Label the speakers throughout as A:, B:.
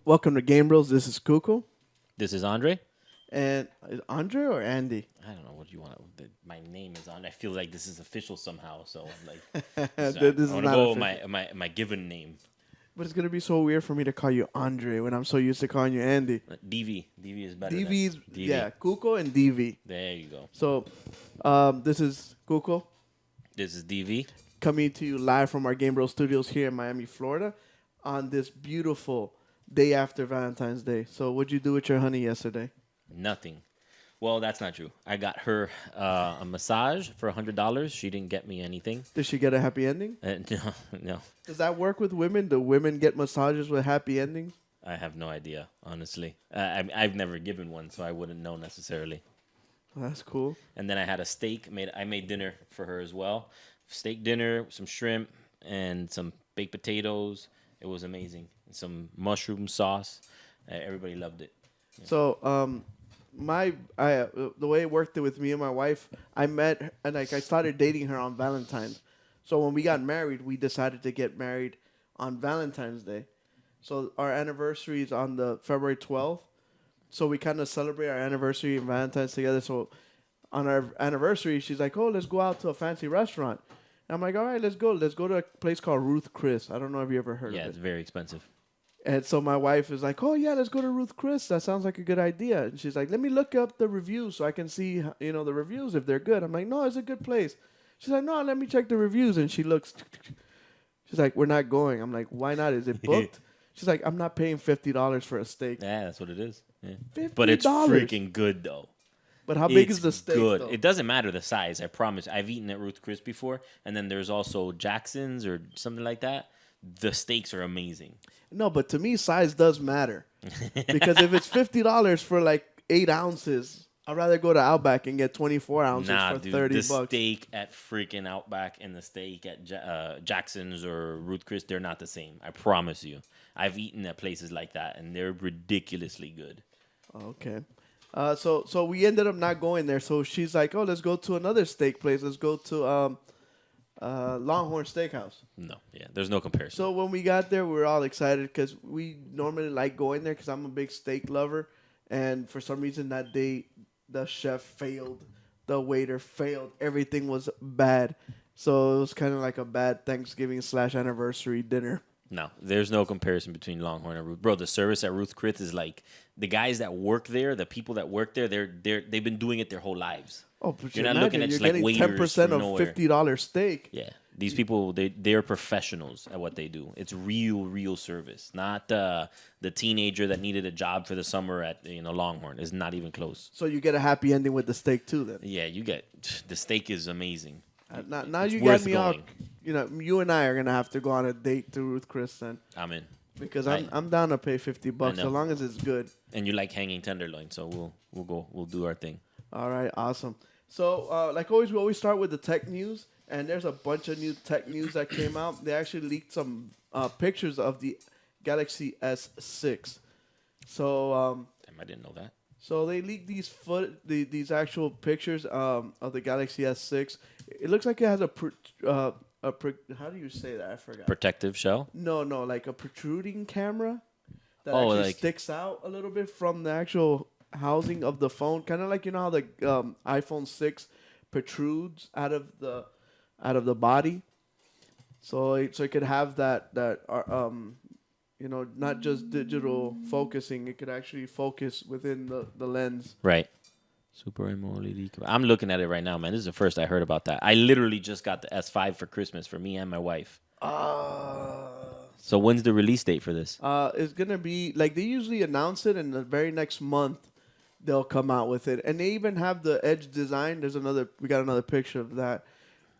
A: Welcome to GameBros. This is Kuko.
B: This is Andre.
A: And is Andre or Andy?
B: I don't know what you want. My name is on. I feel like this is official somehow. So like,
A: This
B: I
A: is
B: want to
A: not
B: go
A: official.
B: with my given name.
A: But it's going to be so weird for me to call you Andre when I'm so used to calling you Andy.
B: DV is better.
A: DV's,
B: DV.
A: yeah, Kuko and DV.
B: There you go.
A: So this is Kuko
B: This is DV.
A: coming to you live from our GameBros studios here in Miami, Florida on this beautiful day after Valentine's Day. So what'd you do with your honey yesterday?
B: Nothing. Well, that's not true. I got her a massage for $100. She didn't get me anything.
A: Did she get a happy ending?
B: No.
A: Does that work with women? Do women get massages with happy endings?
B: I have no idea, honestly. I've never given one, so I wouldn't know necessarily.
A: That's cool.
B: And then I had a steak. I made dinner for her as well. Steak dinner, some shrimp, and some baked potatoes. It was amazing. And some mushroom sauce. Everybody loved it. Yeah.
A: So the way it worked with me and my wife, I met her, and I started dating her on Valentine's. So when we got married, we decided to get married on Valentine's Day. So our anniversary is on the February 12th. So we kind of celebrate our anniversary and Valentine's together. So on our anniversary, she's like, "Oh, let's go out to a fancy restaurant." And I'm like, "All right, let's go. Let's go to a place called Ruth Chris." I don't know if you ever heard of it.
B: Yeah, it's very expensive.
A: And so my wife is like, "Oh yeah, let's go to Ruth Chris. That sounds like a good idea." And she's like, "Let me look up the reviews so I can see, the reviews if they're good." I'm like, "No, it's a good place." She's like, "No, let me check the reviews." And she looks. She's like, "We're not going." I'm like, "Why not? Is it booked?" She's like, "I'm not paying $50 for a steak."
B: Yeah, that's what it is. Yeah.
A: $50.
B: But it's freaking good, though.
A: But how big
B: It's
A: is the steak?
B: good.
A: Though?
B: It doesn't matter the size. I promise. I've eaten at Ruth Chris before, and then there's also Jackson's or something like that. The steaks are amazing.
A: No, but to me, size does matter because if it's $50 for like 8 ounces, I'd rather go to Outback and get 24 ounces for
B: dude,
A: $30.
B: the steak at freaking Outback and the steak at Jackson's or Ruth Chris, they're not the same. I promise you. I've eaten at places like that, and they're ridiculously good.
A: Okay. So we ended up not going there. So she's like, "Oh, let's go to another steak place. Let's go to Longhorn Steakhouse."
B: No, yeah, there's no comparison.
A: So when we got there, we were all excited because we normally like going there because I'm a big steak lover. And for some reason that day, the chef failed. The waiter failed. Everything was bad. So it was kind of like a bad Thanksgiving/anniversary dinner.
B: No, there's no comparison between Longhorn and Ruth. Bro, the service at Ruth Chris is like the guys that work there, the people that work there, they've been doing it their whole lives.
A: Oh, but
B: You're not looking at just like waiters
A: 10%
B: from
A: of
B: nowhere.
A: $50 steak.
B: Yeah, these people they're professionals at what they do. It's real service, not the teenager that needed a job for the summer at Longhorn. It's not even close.
A: So you get a happy ending with the steak too, then.
B: Yeah, you get the steak is amazing.
A: Now
B: It's
A: you
B: worth
A: got me all.
B: going.
A: You and I are gonna have to go on a date to Ruth Chris then,
B: I'm in.
A: because I'm down to pay $50
B: know.
A: so long as it's good.
B: And you like hanging tenderloin, so we'll do our thing.
A: All right, awesome. So like always, we always start with the tech news, and there's a bunch of new tech news that came out. They actually leaked some pictures of the Galaxy S6. So
B: Damn, I didn't know that.
A: So they leaked these actual pictures of the Galaxy S6. It looks like it has how do you say that? I forgot.
B: Protective shell.
A: No, like a protruding camera that
B: Oh,
A: actually
B: like-
A: sticks out a little bit from the actual housing of the phone. Kind of like how the iPhone 6 protrudes out of the body. So it could have that not just digital focusing. It could actually focus within the lens.
B: Right. Super AMOLED. I'm looking at it right now, man. This is the first I heard about that. I literally just got the S5 for Christmas for me and my wife. So when's the release date for this?
A: It's gonna be like they usually announce it, and the very next month they'll come out with it, and they even have the edge design. We got another picture of that.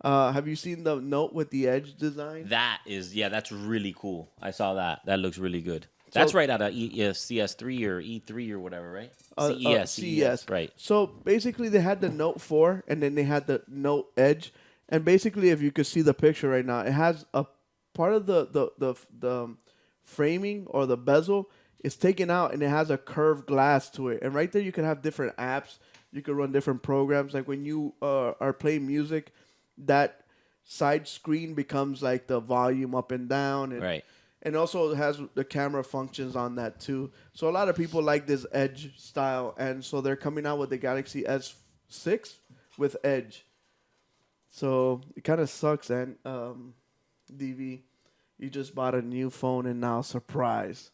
A: Have you seen the Note with the Edge design?
B: That's really cool. I saw that. That looks really good. That's
A: So
B: right out of CS3 or E3 or whatever, right? CES,
A: CES.
B: right?
A: So basically, they had the Note 4, and then they had the Note Edge. And basically, if you could see the picture right now, it has a part of the framing or the bezel is taken out, and it has a curved glass to it. And right there, you can have different apps. You can run different programs. Like when you are playing music, that side screen becomes like the volume up and down,
B: Right.
A: and also it has the camera functions on that too. So a lot of people like this Edge style, and so they're coming out with the Galaxy S6 with Edge. So it kind of sucks, and DV, you just bought a new phone and now surprise.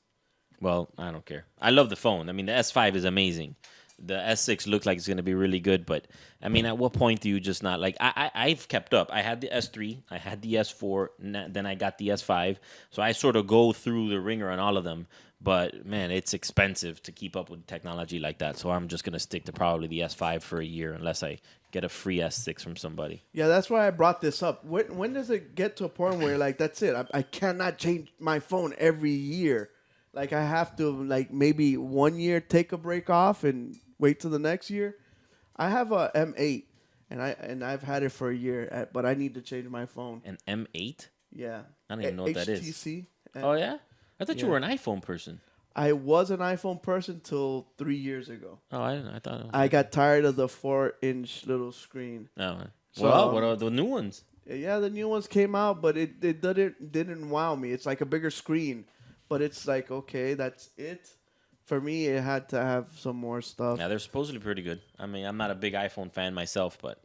B: Well, I don't care. I love the phone. I mean, the S5 is amazing. The S6 looks like it's going to be really good, but I mean, at what point do you just not like? I've kept up. I had the S3, I had the S4, then I got the S5. So I sort of go through the ringer on all of them. But man, it's expensive to keep up with technology like that. So I'm just going to stick to probably the S5 for a year unless I get a free S6 from somebody.
A: Yeah, that's why I brought this up. When does it get to a point where like that's it? I cannot change my phone every year. Like I have to like maybe 1 year take a break off and wait till the next year. I have a M8 and I've had it for a year, but I need to change my phone.
B: An M8?
A: Yeah,
B: I don't even know what that is.
A: HTC.
B: Oh, yeah? I thought you
A: Yeah.
B: were an iPhone person.
A: I was an iPhone person till 3 years ago.
B: Oh, I didn't. I thought.
A: I got tired of the 4-inch little screen.
B: No.
A: So,
B: Well, what are the new ones?
A: Yeah, the new ones came out, but it didn't wow me. It's like a bigger screen, but it's like okay, that's it. For me, it had to have some more stuff.
B: Yeah, they're supposedly pretty good. I mean, I'm not a big iPhone fan myself, but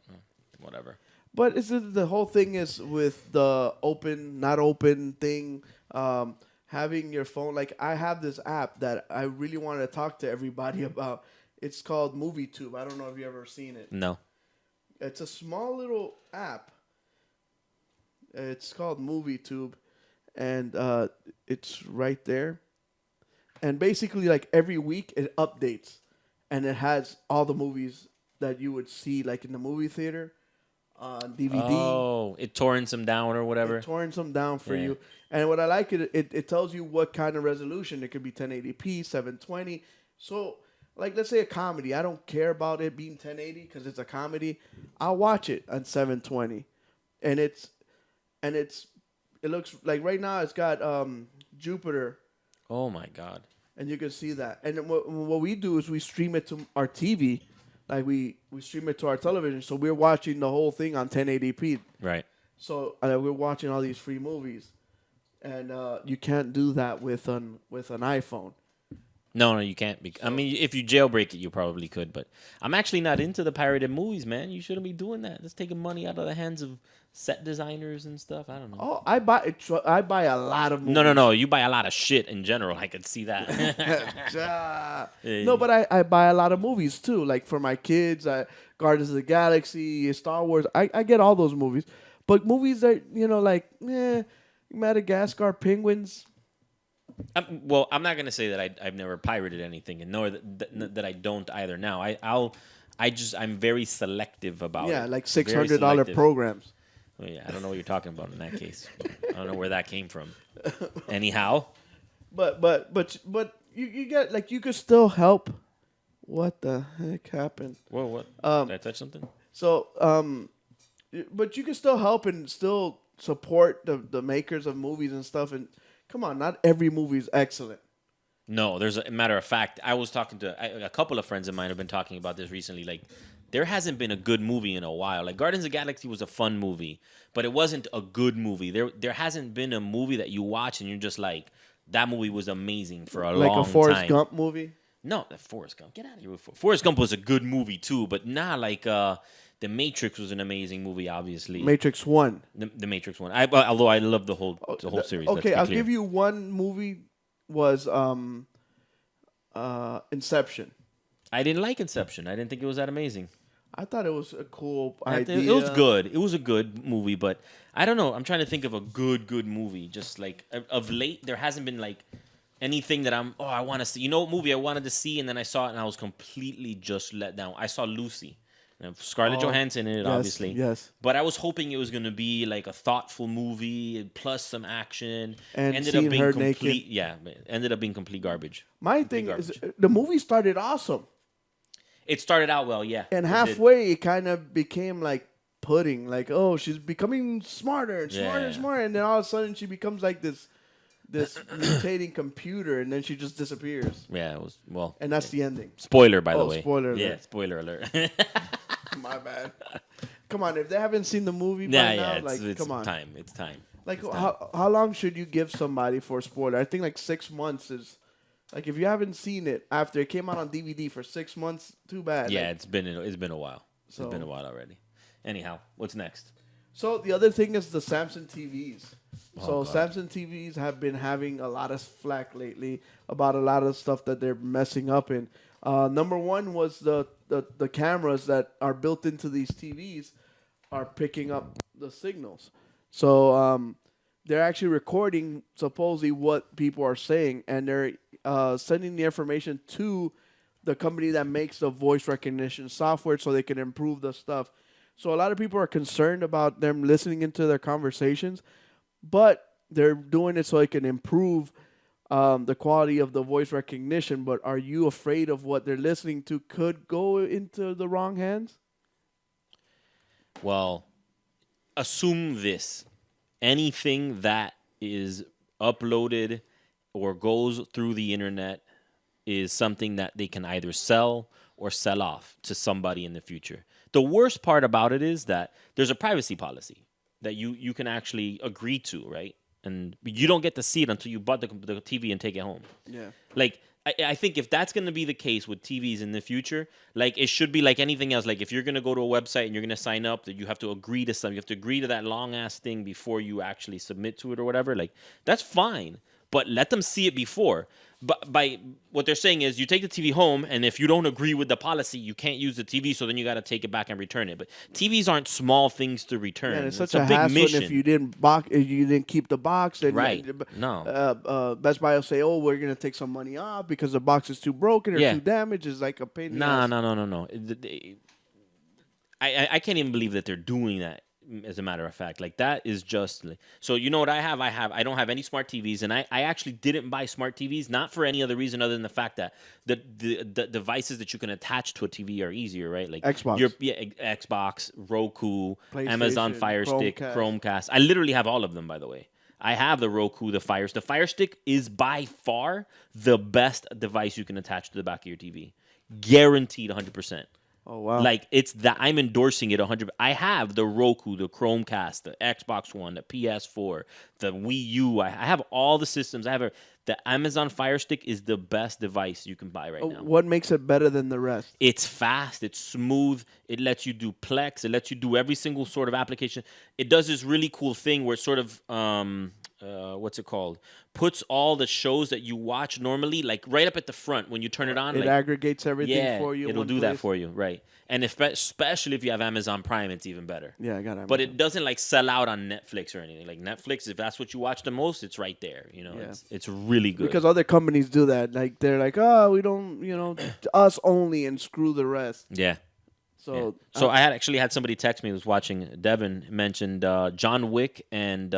B: whatever.
A: But the whole thing is with the open, not open thing. Having your phone, like I have this app that I really wanted to talk to everybody about. It's called MovieTube. I don't know if you ever seen it.
B: No.
A: It's a small little app. It's called MovieTube, and it's right there. And basically, like every week, it updates, and it has all the movies that you would see, like in the movie theater, on DVD.
B: Oh, it torrents them down or whatever.
A: It torrents them down for
B: Yeah.
A: you. And what I like it tells you what kind of resolution. It could be 1080p, 720. So, like, let's say a comedy. I don't care about it being 1080 because it's a comedy. I'll watch it on 720, and it looks like right now it's got Jupiter.
B: Oh my God.
A: And you can see that. And then what we do is we stream it to our TV. Like we stream it to our television. So we're watching the whole thing on 1080p.
B: Right.
A: So we're watching all these free movies. And you can't do that with an iPhone.
B: No, you can't. I mean, if you jailbreak it, you probably could. But I'm actually not into the pirated movies, man. You shouldn't be doing that. That's taking money out of the hands of set designers and stuff. I don't know.
A: Oh, I buy a lot of movies.
B: No. You buy a lot of shit in general. I could see that.
A: No, but I buy a lot of movies too. Like for my kids, Guardians of the Galaxy, Star Wars. I get all those movies. But movies that, like, Madagascar Penguins.
B: Well, I'm not gonna say that I've never pirated anything, and nor that I don't either. Now, I'm very selective about it.
A: Yeah, like
B: Very
A: $600
B: selective.
A: programs.
B: Well, yeah, I don't know what you're talking about in that case. I don't know where that came from. Anyhow,
A: But you get, like, you could still help. What the heck happened?
B: whoa, what? Did I touch something?
A: So but you can still help and still support the makers of movies and stuff. And come on, not every movie is excellent.
B: No, there's a matter of fact. I was talking to a couple of friends of mine have been talking about this recently. Like, there hasn't been a good movie in a while. Like, Guardians of the Galaxy was a fun movie, but it wasn't a good movie. There hasn't been a movie that you watch and you're just like, that movie was amazing for a long time.
A: Like a Forrest Gump movie.
B: No, the Forrest Gump. Get out of here with Forrest Gump was a good movie too, but like The Matrix was an amazing movie. Obviously,
A: Matrix 1.
B: the Matrix one. Although I love the whole series.
A: Okay, I'll give you one movie was Inception.
B: I didn't like Inception. I didn't think it was that amazing.
A: I thought it was a cool
B: It
A: idea.
B: was good. It was a good movie, but I don't know. I'm trying to think of a good movie. Just like of late, there hasn't been like anything that I want to see. You know what movie I wanted to see, and then I saw it, and I was completely just let down. I saw Lucy. Scarlett
A: Oh,
B: Johansson in it,
A: yes,
B: obviously.
A: yes.
B: But I was hoping it was going to be like a thoughtful movie plus some action.
A: And
B: Ended up
A: seeing
B: being
A: her
B: complete.
A: naked.
B: Yeah, ended up being complete garbage.
A: My
B: Complete
A: thing is,
B: garbage.
A: the movie started awesome,
B: It started out well, yeah.
A: and
B: It did.
A: halfway it kind of became like pudding. Like, oh, she's becoming smarter and smarter and
B: Yeah.
A: smarter, and then all of a sudden she becomes like this mutating computer, and then she just disappears,
B: Yeah, it was well.
A: and that's the ending.
B: Spoiler, by the
A: Oh,
B: way.
A: spoiler
B: Yeah,
A: alert.
B: spoiler alert.
A: My bad. Come on, if they haven't seen the movie by
B: yeah,
A: now,
B: yeah.
A: like,
B: It's
A: come on.
B: time. It's time.
A: Like,
B: It's time.
A: how long should you give somebody for a spoiler? I think like 6 months is, like, if you haven't seen it after it came out on DVD for 6 months, too bad.
B: Yeah,
A: Like,
B: it's been a while.
A: So-
B: It's been a while already. Anyhow, what's next?
A: so the other thing is the Samsung TVs. So
B: God.
A: Samsung TVs have been having a lot of flack lately about a lot of stuff that they're messing up in. Number one was the cameras that are built into these TVs are picking up the signals. So they're actually recording supposedly what people are saying, and they're sending the information to the company that makes the voice recognition software so they can improve the stuff. So a lot of people are concerned about them listening into their conversations, but they're doing it so they can improve the quality of the voice recognition. But are you afraid of what they're listening to could go into the wrong hands?
B: Well, assume this. Anything that is uploaded or goes through the internet is something that they can either sell or sell off to somebody in the future. The worst part about it is that there's a privacy policy that you can actually agree to, right? And you don't get to see it until you bought the TV and take it home.
A: Yeah.
B: Like, I think if that's going to be the case with TVs in the future, like, it should be like anything else. Like, if you're going to go to a website and you're going to sign up, that you have to agree to something. You have to agree to that long-ass thing before you actually submit to it or whatever. Like, that's fine. But let them see it before. But by what they're saying is you take the TV home, and if you don't agree with the policy, you can't use the TV, so then you got to take it back and return it. But TVs aren't small things to return.
A: And it's such
B: a
A: a
B: big
A: hassle
B: mission.
A: if you didn't keep the box. And,
B: Right. No.
A: Best Buy will say, "Oh, we're gonna take some money off because the box is too broken or
B: Yeah.
A: too damaged." It's like a pain. in the
B: No.
A: ass.
B: I can't even believe that they're doing that. As a matter of fact, like, that is just so. You know what I have? I don't have any smart TVs, and I actually didn't buy smart TVs not for any other reason other than the fact that the devices that you can attach to a TV are easier, right? Like
A: Xbox.
B: Xbox, Roku,
A: PlayStation,
B: Amazon Fire Stick, Chromecast. I literally have all of them, by the way. I have the Roku, the Fire Stick is by far the best device you can attach to the back of your TV, guaranteed 100%.
A: Oh wow!
B: Like, it's that I'm endorsing it 100. I have the Roku, the Chromecast, the Xbox One, the PS4, the Wii U. I have all the systems. The Amazon Fire Stick is the best device you can buy right now.
A: What makes it better than the rest?
B: It's fast. It's smooth. It lets you do Plex. It lets you do every single sort of application. It does this really cool thing where it sort of what's it called? Puts all the shows that you watch normally, like, right up at the front when you turn it on.
A: It
B: like,
A: aggregates everything for you. in
B: it'll
A: one
B: do that
A: place?
B: for you, right? And especially if you have Amazon Prime, it's even better.
A: Yeah, I got it.
B: But it doesn't, like, sell out on Netflix or anything. Like, Netflix, if that's what you watch the most, it's right there. You know,
A: Yeah.
B: it's really good.
A: Because other companies do that. Like, they're like, oh, we don't, us only, and screw the rest.
B: yeah.
A: So,
B: So I had somebody text me who was watching. Devin mentioned John Wick and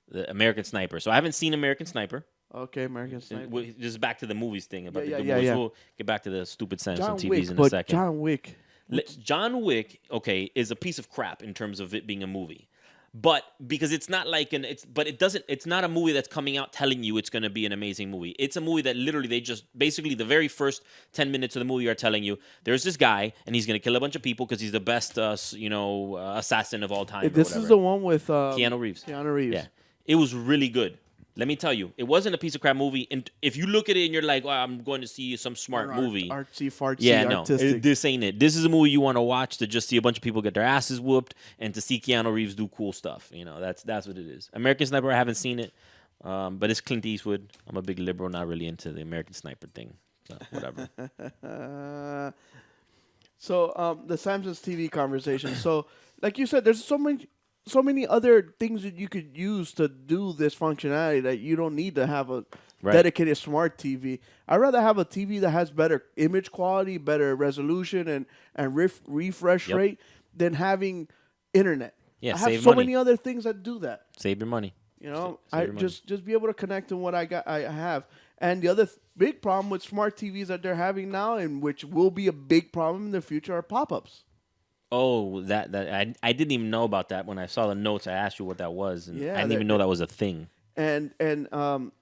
B: the American Sniper. So I haven't seen American Sniper.
A: okay, American Sniper.
B: Just back to the movies thing about
A: Yeah,
B: the good
A: yeah,
B: movies.
A: yeah.
B: We'll get back to the stupid sense on
A: John
B: TVs
A: Wick,
B: in a
A: but
B: second.
A: John Wick.
B: John Wick, okay, is a piece of crap in terms of it being a movie. But because it's not like it's not a movie that's coming out telling you it's going to be an amazing movie. It's a movie that literally they just basically the very first 10 minutes of the movie are telling you there's this guy and he's going to kill a bunch of people because he's the best assassin of all time.
A: This is the one with
B: Keanu Reeves.
A: Keanu Reeves.
B: Yeah, it was really good. Let me tell you, it wasn't a piece of crap movie. And if you look at it and you're like, well, I'm going to see some smart movie.
A: Artsy fartsy.
B: Yeah, no,
A: artistic.
B: this ain't it. This is a movie you want to watch to just see a bunch of people get their asses whooped and to see Keanu Reeves do cool stuff. You know, that's what it is. American Sniper, I haven't seen it, but it's Clint Eastwood. I'm a big liberal, not really into the American Sniper thing. So whatever.
A: The Samsung's TV conversation. So, like you said, there's so many other things that you could use to do this functionality that you don't need to have a
B: Right.
A: dedicated smart TV. I'd rather have a TV that has better image quality, better resolution, and refresh
B: Yep.
A: rate than having internet.
B: Yeah,
A: I have
B: save
A: so
B: money.
A: many other things that do that.
B: Save your money.
A: You know,
B: Save
A: I
B: your money.
A: just be able to connect to what I have. And the other big problem with smart TVs that they're having now, and which will be a big problem in the future, are pop-ups.
B: Oh, that I didn't even know about that. When I saw the notes, I asked you what that was, and
A: Yeah,
B: I didn't even know that was a thing.
A: And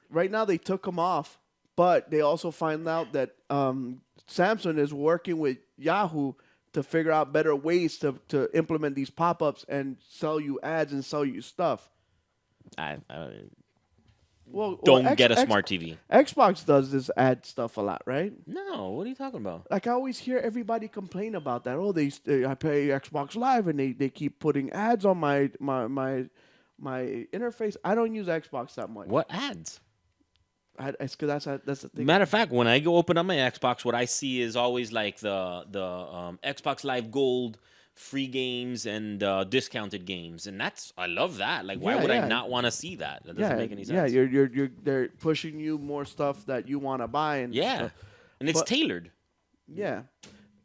A: right now they took them off, but they also find out that Samsung is working with Yahoo to figure out better ways to implement these pop-ups and sell you ads and sell you stuff.
B: I
A: Well,
B: don't get a smart TV.
A: Xbox does this ad stuff a lot, right?
B: No, what are you talking about?
A: Like I always hear everybody complain about that. Oh, I pay Xbox Live and they keep putting ads on my interface. I don't use Xbox that much.
B: What ads?
A: It's 'cause that's the thing.
B: Matter of fact, when I go open up my Xbox, what I see is always like the Xbox Live Gold, free games and discounted games, and I love that. Like, why would I not want to see that? That doesn't make any sense.
A: Yeah, they're pushing you more stuff that you want to buy and stuff.
B: And it's
A: But-
B: tailored.
A: Yeah,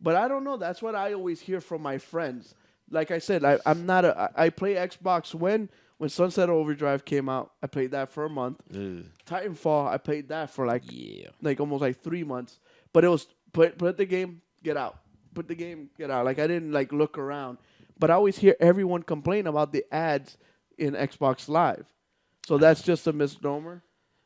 A: but I don't know. That's what I always hear from my friends. Like I said, I'm not I play Xbox when Sunset Overdrive came out. I played that for a month.
B: Ugh.
A: Titanfall, I played that for like
B: Yeah.
A: almost like 3 months. But it was put the game, get out. Put the game, get out. Like I didn't like look around. But I always hear everyone complain about the ads in Xbox Live. So that's just a misnomer.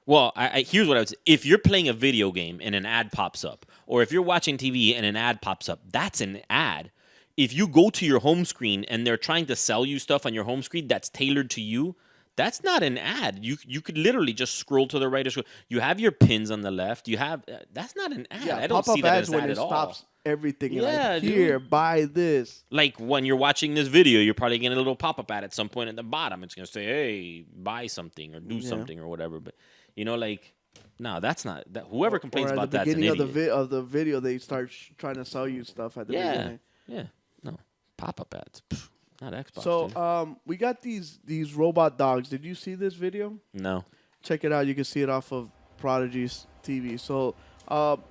B: Well, here's what I would say. If you're playing a video game and an ad pops up, or if you're watching TV and an ad pops up, that's an ad. If you go to your home screen and they're trying to sell you stuff on your home screen that's tailored to you, that's not an ad. You could literally just scroll to the right or scroll. You have your pins on the left. You have that's not an ad. I don't
A: pop-up
B: see that
A: ads
B: as
A: when
B: ad
A: it
B: at all.
A: stops everything.
B: Yeah,
A: Like, here, buy this.
B: Like when you're watching this video, you're probably getting a little pop-up ad at some point at the bottom. It's gonna say, "Hey, buy something or do something or whatever." But like, no, that's not that. Whoever complains
A: or
B: about
A: at the
B: that's an
A: beginning
B: idiot.
A: of the video, they start trying to sell you stuff at the beginning.
B: Yeah, no pop-up ads. Pfft, not Xbox.
A: So
B: dude.
A: we got these robot dogs. Did you see this video?
B: No.
A: Check it out. You can see it off of Prodigy's TV. So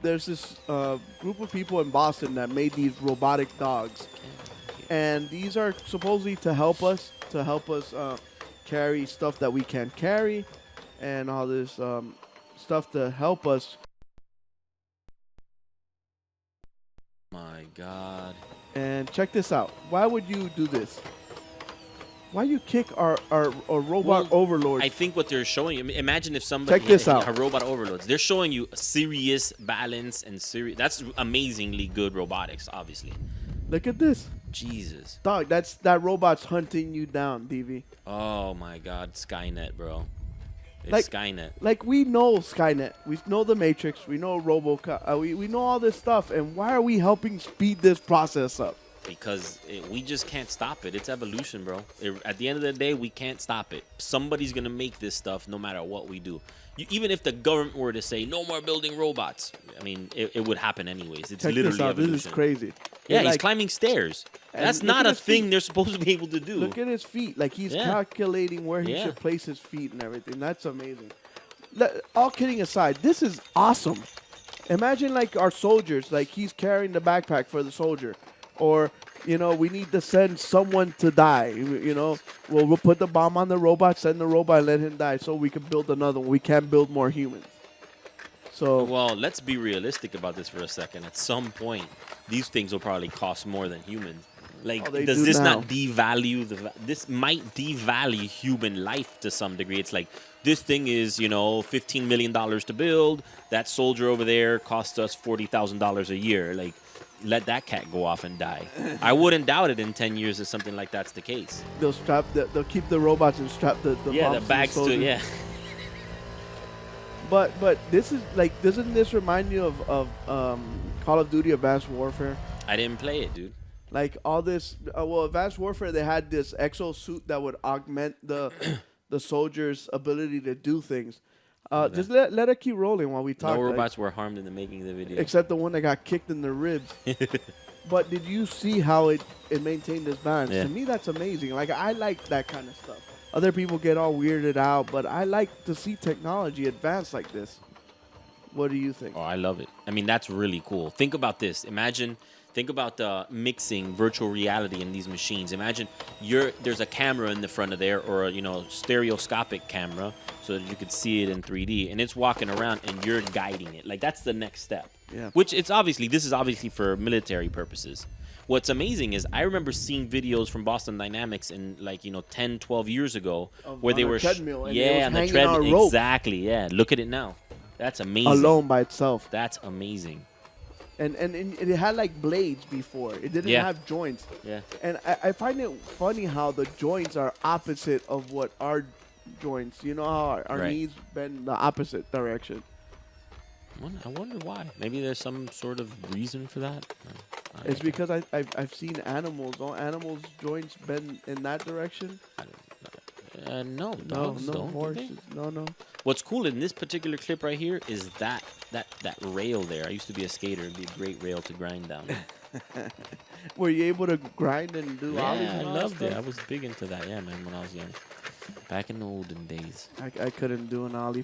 A: there's this group of people in Boston that made these robotic dogs, and these are supposedly to help us carry stuff that we can't carry, and all this stuff to help us.
B: My God.
A: And check this out. Why would you do this? Why you kick our robot overlords?
B: I think what they're showing you. Imagine if somebody
A: Check this out.
B: A robot overloads. They're showing you serious balance and serious. That's amazingly good robotics, obviously.
A: Look at this.
B: Jesus.
A: Dog, that robot's hunting you down, DV.
B: Oh my God, Skynet, bro. It's
A: Like-
B: Skynet.
A: Like, we know Skynet. We know the Matrix. We know RoboCop. We know all this stuff. And why are we helping speed this process up?
B: Because we just can't stop it. It's evolution, bro. At the end of the day, we can't stop it. Somebody's going to make this stuff no matter what we do. Even if the government were to say, no more building robots, I mean, it would happen anyways. It's
A: Check
B: literally
A: this out.
B: evolution.
A: This is crazy.
B: Yeah,
A: Like,
B: he's climbing stairs.
A: and
B: That's
A: look
B: not
A: at
B: a
A: his
B: thing
A: feet.
B: they're supposed to be able to do.
A: Look at his feet. Like, he's
B: Yeah.
A: calculating where he
B: Yeah.
A: should place his feet and everything. That's amazing. All kidding aside, this is awesome. Imagine, like, our soldiers. Like, he's carrying the backpack for the soldier. Or, we need to send someone to die. We'll put the bomb on the robot, send the robot, and let him die so we can build another one. We can't build more humans. So,
B: Well, let's be realistic about this for a second. At some point, these things will probably cost more than humans. Like,
A: Oh, they
B: does
A: do
B: this
A: now.
B: not devalue this might devalue human life to some degree. It's like, this thing is, $15 million to build. That soldier over there costs us $40,000 a year. Like, let that cat go off and die. I wouldn't doubt it in 10 years if something like that's the case.
A: they'll keep the robots and strap the
B: Yeah,
A: bombs
B: the
A: to
B: bags to,
A: soldiers.
B: yeah.
A: But this is like, doesn't this remind you of Call of Duty Advanced Warfare?
B: I didn't play it, dude.
A: Like all this, Advanced Warfare, they had this exosuit that would augment the soldier's ability to do things. Just let it keep rolling while we talk.
B: No
A: like,
B: robots were harmed in the making of the video.
A: except the one that got kicked in the ribs. But did you see how it maintained this balance?
B: Yeah.
A: To me, that's amazing. Like, I like that kind of stuff. Other people get all weirded out, but I like to see technology advance like this. What do you think?
B: Oh, I love it. I mean, that's really cool. Think about this. Think about mixing virtual reality in these machines. Imagine there's a camera in the front of there, or a stereoscopic camera, so that you could see it in 3D, and it's walking around, and you're guiding it. Like, that's the next step.
A: Yeah.
B: Which this is obviously for military purposes. What's amazing is I remember seeing videos from Boston Dynamics in 10, 12 years ago where they
A: on a
B: were
A: treadmill, and it
B: yeah,
A: was
B: on the
A: hanging on a
B: treadmill.
A: rope.
B: Exactly. Yeah. Look at it now. That's amazing.
A: Alone by itself.
B: That's amazing.
A: And it had like blades before. It didn't
B: Yeah.
A: have joints.
B: Yeah.
A: And I find it funny how the joints are opposite of what our joints. You know how our
B: Right.
A: knees bend the opposite direction.
B: I wonder why. Maybe there's some sort of reason for that. I
A: It's
B: don't
A: because I've seen animals. Don't animals' joints bend in that direction?
B: No,
A: No,
B: dogs
A: no
B: don't. do they?
A: horses. No.
B: What's cool in this particular clip right here is that rail there. I used to be a skater. It'd be a great rail to grind down.
A: Were you able to grind and do ollies?
B: Yeah, I
A: and all that
B: loved it. I
A: stuff?
B: was big into that. Yeah, man. When I was young, back in the olden days.
A: I couldn't do an ollie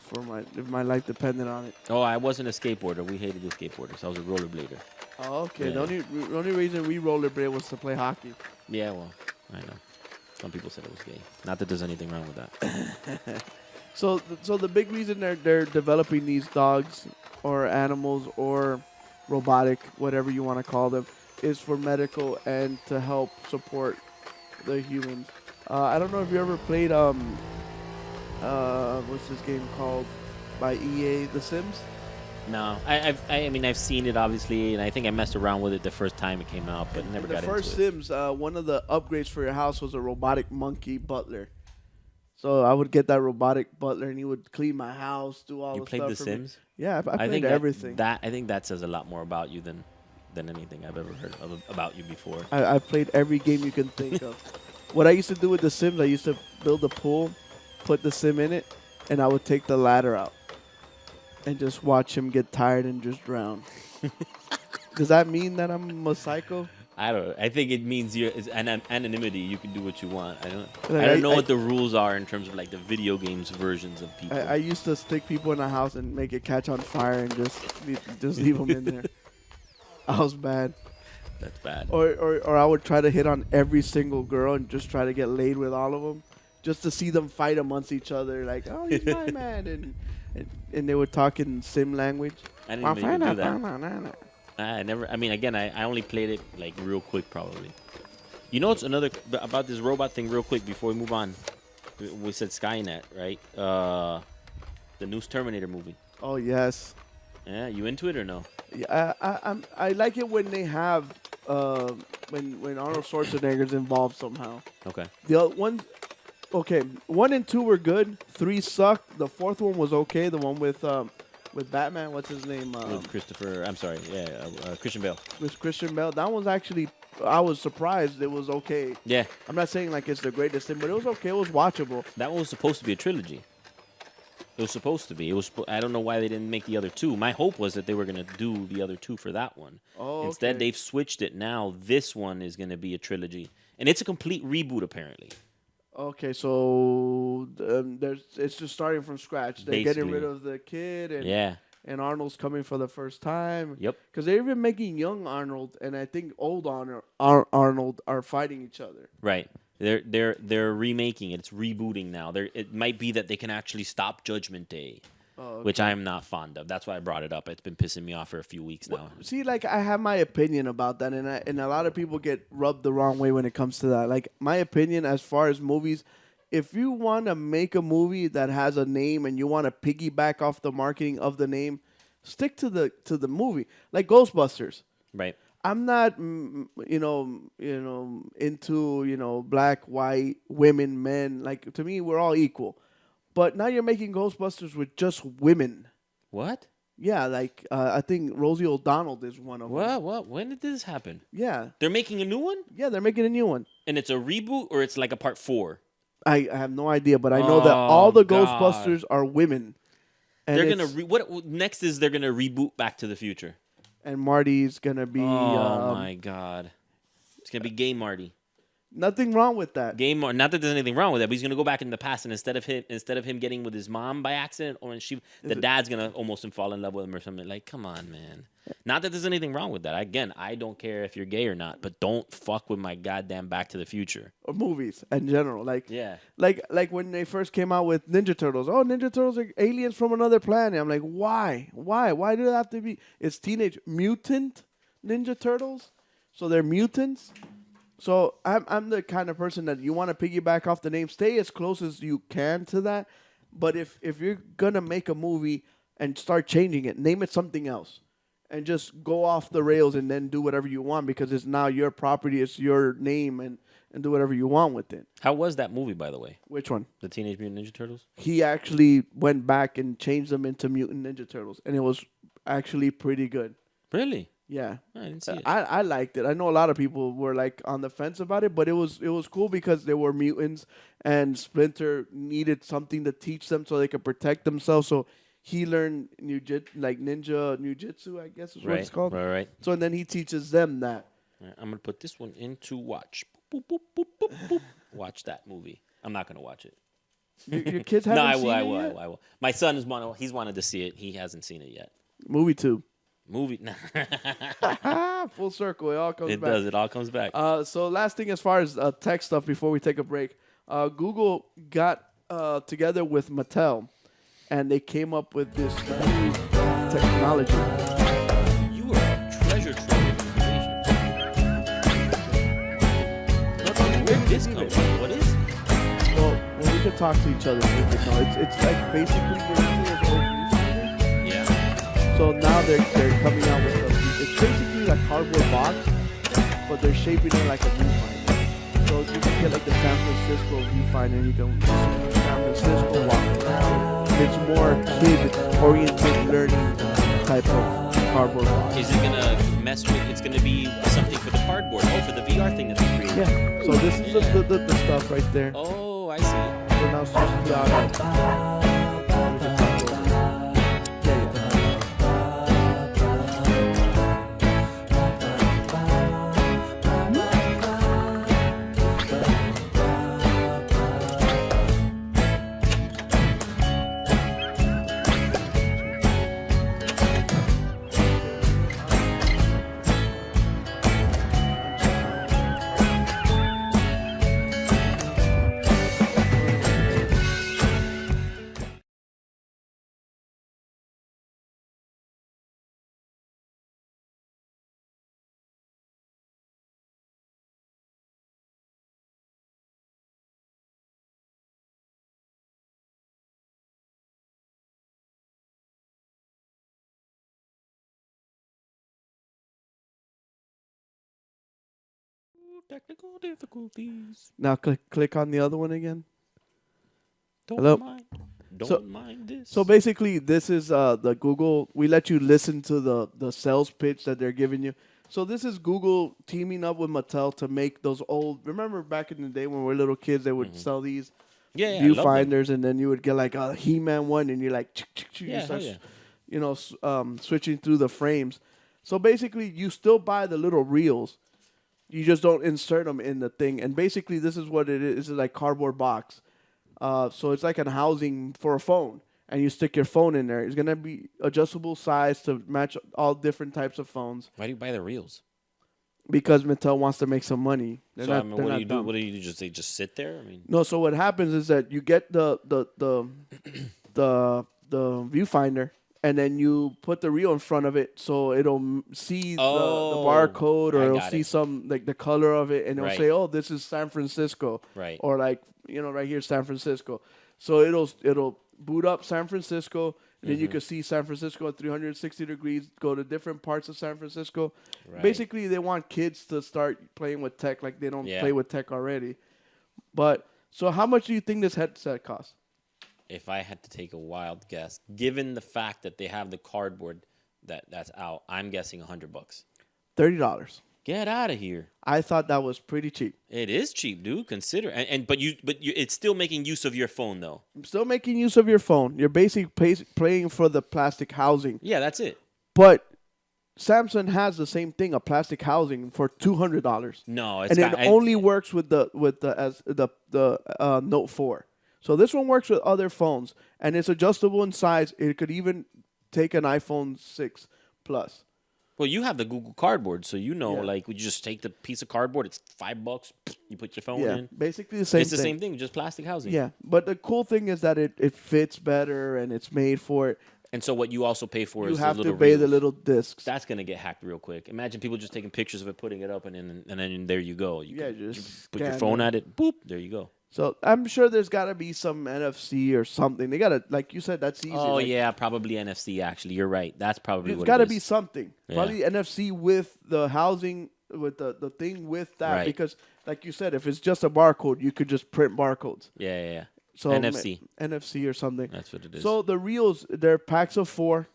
A: if my life depended on it.
B: Oh, I wasn't a skateboarder. We hated the skateboarders. I was a rollerblader.
A: Oh, okay.
B: Yeah.
A: The only reason we rollerblade was to play hockey.
B: Yeah, well, I know. Some people said it was gay. Not that there's anything wrong with that.
A: So the big reason they're developing these dogs or animals or robotic, whatever you want to call them, is for medical and to help support the humans. I don't know if you ever played what's this game called by EA, The Sims.
B: No, I mean I've seen it obviously, and I think I messed around with it the first time it came out, but never
A: The
B: got
A: first
B: into it.
A: Sims, one of the upgrades for your house was a robotic monkey butler. So I would get that robotic butler, and he would clean my house, do all
B: You
A: the
B: played
A: stuff
B: The
A: for me.
B: Sims?
A: Yeah, I played
B: think
A: everything.
B: I think that says a lot more about you than anything I've ever heard about you before.
A: I played every game you can think of. What I used to do with The Sims, I used to build a pool, put the Sim in it, and I would take the ladder out and just watch him get tired and just drown. Does that mean that I'm a psycho?
B: I don't know. I think it means it's anonymity. You can do what you want. I don't
A: Like,
B: know what the rules are in terms of like the video games versions of people.
A: I used to stick people in the house and make it catch on fire and just leave them in there. I was bad.
B: That's bad.
A: Or I would try to hit on every single girl and just try to get laid with all of them, just to see them fight amongst each other. Like, oh, he's my man, and they would talk in Sim language.
B: I didn't even do that. I never. I mean, again, I only played it like real quick, probably. You know, it's another about this robot thing, real quick before we move on. We said Skynet, right? The new Terminator movie.
A: Oh yes.
B: Yeah, you into it or no?
A: Yeah, I like it when they have when Arnold Schwarzenegger's involved somehow.
B: Okay.
A: The one, okay, 1 and 2 were good. 3 sucked. The 4th one was okay. The one with Batman. What's his name?
B: With Christian Bale.
A: With Christian Bale. That one's actually. I was surprised. It was okay.
B: Yeah,
A: I'm not saying like it's the greatest thing, but it was okay. It was watchable.
B: that one was supposed to be a trilogy. It was supposed to be. It was. I don't know why they didn't make the other 2. My hope was that they were going to do the other 2 for that one.
A: Oh,
B: Instead,
A: okay.
B: they've switched it now. This one is going to be a trilogy, and it's a complete reboot apparently.
A: Okay, so it's just starting from scratch. They're getting
B: Basically.
A: rid of the kid, and
B: Yeah.
A: and Arnold's coming for the first time.
B: Yep.
A: Because they're even making young Arnold, and I think old Arnold are fighting each other.
B: Right. They're remaking it. It's rebooting now. It might be that they can actually stop Judgment Day,
A: Oh,
B: which I am not fond of. That's why I brought it up. It's been pissing me off for a few weeks now.
A: See, like I have my opinion about that, and a lot of people get rubbed the wrong way when it comes to that. Like my opinion, as far as movies, if you want to make a movie that has a name and you want to piggyback off the marketing of the name, stick to the movie. Like Ghostbusters.
B: Right.
A: I'm not, into black, white, women, men. Like to me, we're all equal. But now you're making Ghostbusters with just women.
B: What?
A: Yeah, like I think Rosie O'Donnell is one of them.
B: What? When did this happen?
A: Yeah,
B: They're making a new one,
A: yeah, they're making a new one.
B: and it's a reboot, or it's like a part 4.
A: I have no idea, but I know that all the
B: God.
A: Ghostbusters are women. And
B: They're gonna
A: it's-
B: what next is they're gonna reboot Back to the Future.
A: and Marty's gonna be.
B: Oh my God! It's gonna be gay Marty.
A: Nothing wrong with that.
B: Not that there's anything wrong with that, but he's gonna go back in the past, and instead of him getting with his mom by accident, or the dad's gonna almost fall in love with him or something. Like, come on, man. Not that there's anything wrong with that. Again, I don't care if you're gay or not, but don't fuck with my goddamn Back to the Future
A: or movies in general. Like,
B: yeah,
A: like when they first came out with Ninja Turtles. Oh, Ninja Turtles are aliens from another planet. I'm like, why? Why do they have to be? It's Teenage Mutant Ninja Turtles, so they're mutants. So I'm the kind of person that you want to piggyback off the name, stay as close as you can to that. But if you're gonna make a movie and start changing it, name it something else, and just go off the rails and then do whatever you want because it's now your property, it's your name, and do whatever you want with it.
B: How was that movie, by the way?
A: Which one?
B: The Teenage Mutant Ninja Turtles?
A: He actually went back and changed them into Mutant Ninja Turtles, and it was actually pretty good.
B: Really?
A: Yeah,
B: I didn't see it.
A: I liked it. I know a lot of people were like on the fence about it, but it was cool because they were mutants, and Splinter needed something to teach them so they could protect themselves. So he learned ninja nujitsu, I guess is what it's called.
B: Right.
A: So and then he teaches them that.
B: Right, I'm gonna put this one into watch. Boop, boop, boop, boop, boop. Watch that movie. I'm not gonna watch it.
A: Your kids haven't
B: no, I
A: seen
B: will.
A: it
B: I will.
A: yet?
B: I will. My son he's wanted to see it. He hasn't seen it yet.
A: Movie 2.
B: Movie.
A: Full circle. It all comes
B: It
A: back.
B: does. It all comes back.
A: So last thing as far as tech stuff before we take a break, Google got together with Mattel, and they came up with this new technology.
B: You are a treasure trove of information. Where did this come from? What is it?
A: Well, we can talk to each other. It's like basically your old viewfinder.
B: Yeah.
A: So now they're coming out with it's basically a cardboard box, but they're shaping it like a viewfinder. So you can get like the San Francisco viewfinder, and you can see San Francisco walk around. It's more kid-oriented learning type of cardboard box.
B: Is it gonna mess with? It's gonna be something for the cardboard. Oh, for the VR thing that they created.
A: Yeah. So this is the stuff right there.
B: Oh, I see.
A: So now it's just the audio.
B: Technical difficulties.
A: Now click on the other one again.
B: Don't
A: Hello?
B: mind. Don't mind this.
A: So basically, this is the Google. We let you listen to the sales pitch that they're giving you. So this is Google teaming up with Mattel to make those old. Remember back in the day when we were little kids, they would sell these viewfinders, and then you would get like a He-Man one, and you're like, you start, switching through the frames. So basically, you still buy the little reels. You just don't insert them in the thing. And basically, this is what it is. It's like cardboard box. So it's like a housing for a phone. And you stick your phone in there. It's going to be adjustable size to match all different types of phones.
B: Why do you buy the reels?
A: Because Mattel wants to make some money.
B: What do you do? What do you do? They just sit there? I mean,
A: no. So what happens is that you get the viewfinder, and then you put the reel in front of it, so it'll see the barcode, or it'll see some like the color of it, and it'll say, "Oh, this is San Francisco,"
B: right?
A: Or like right here, San Francisco. So it'll boot up San Francisco, and then you can see San Francisco at 360 degrees, go to different parts of San Francisco. Right. Basically, they want kids to start playing with tech like they don't play with tech already. But so, how much do you think this headset costs?
B: If I had to take a wild guess, given the fact that they have the cardboard that's out, I'm guessing $100.
A: $30.
B: Get out of here!
A: I thought that was pretty cheap.
B: It is cheap, dude. Consider but it's still making use of your phone though.
A: I'm still making use of your phone. You're basically paying for the plastic housing.
B: Yeah, that's it.
A: But Samsung has the same thing, a plastic housing for $200.
B: No,
A: and it only works with the Note 4. So this one works with other phones, and it's adjustable in size. It could even take an iPhone 6 Plus.
B: Well, you have the Google Cardboard, so you know,
A: Yeah.
B: like, we just take the piece of cardboard. It's $5. You put your phone
A: Yeah,
B: in.
A: basically the same.
B: It's the same thing, just plastic housing.
A: Yeah, but the cool thing is that it fits better and it's made for it.
B: And so what you also pay for
A: You
B: is
A: have
B: the
A: to
B: little
A: pay the
B: reels.
A: little discs.
B: That's gonna get hacked real quick. Imagine people just taking pictures of it, putting it up, and then there you go. You
A: Yeah,
B: can
A: just
B: put your
A: scan
B: phone
A: it.
B: at it. Boop. There you go.
A: So I'm sure there's got to be some NFC or something. They got to, like you said, that's easy.
B: Oh
A: like,
B: yeah, probably NFC. Actually, you're right. That's probably
A: There's
B: what
A: got
B: it
A: to
B: is.
A: be something.
B: Yeah.
A: Probably NFC with the housing, with the thing with that.
B: Right.
A: Because, like you said, if it's just a barcode, you could just print barcodes.
B: Yeah.
A: So
B: NFC.
A: NFC or something.
B: That's what it is.
A: So the reels, they're packs of 4.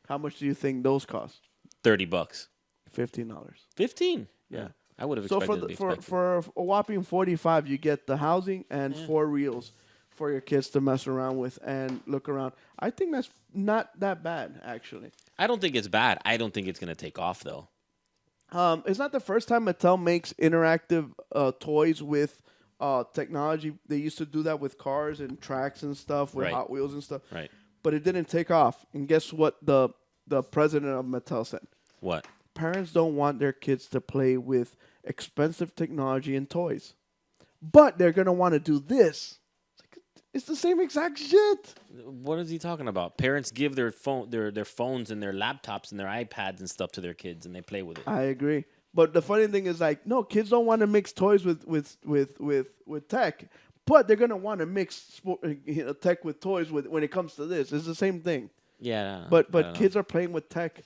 A: How much do you think those cost?
B: $30.
A: $15.
B: 15.
A: Yeah.
B: I would have
A: So
B: expected
A: for a whopping 45, you get the housing and 4 reels for your kids to mess around with and look around. I think that's not that bad, actually.
B: I don't think it's bad. I don't think it's gonna take off though.
A: It's not the first time Mattel makes interactive toys with technology. They used to do that with cars and tracks and stuff, with
B: Right.
A: Hot Wheels and stuff.
B: Right.
A: But it didn't take off. And guess what the president of Mattel said?
B: What?
A: Parents don't want their kids to play with expensive technology and toys. But they're going to want to do this. It's the same exact shit.
B: What is he talking about? Parents give their phones and their laptops and their iPads and stuff to their kids, and they play with it.
A: I agree. But the funny thing is, like, no, kids don't want to mix toys with tech. But they're going to want to mix tech with toys when it comes to this. It's the same thing.
B: Yeah.
A: But kids are playing with tech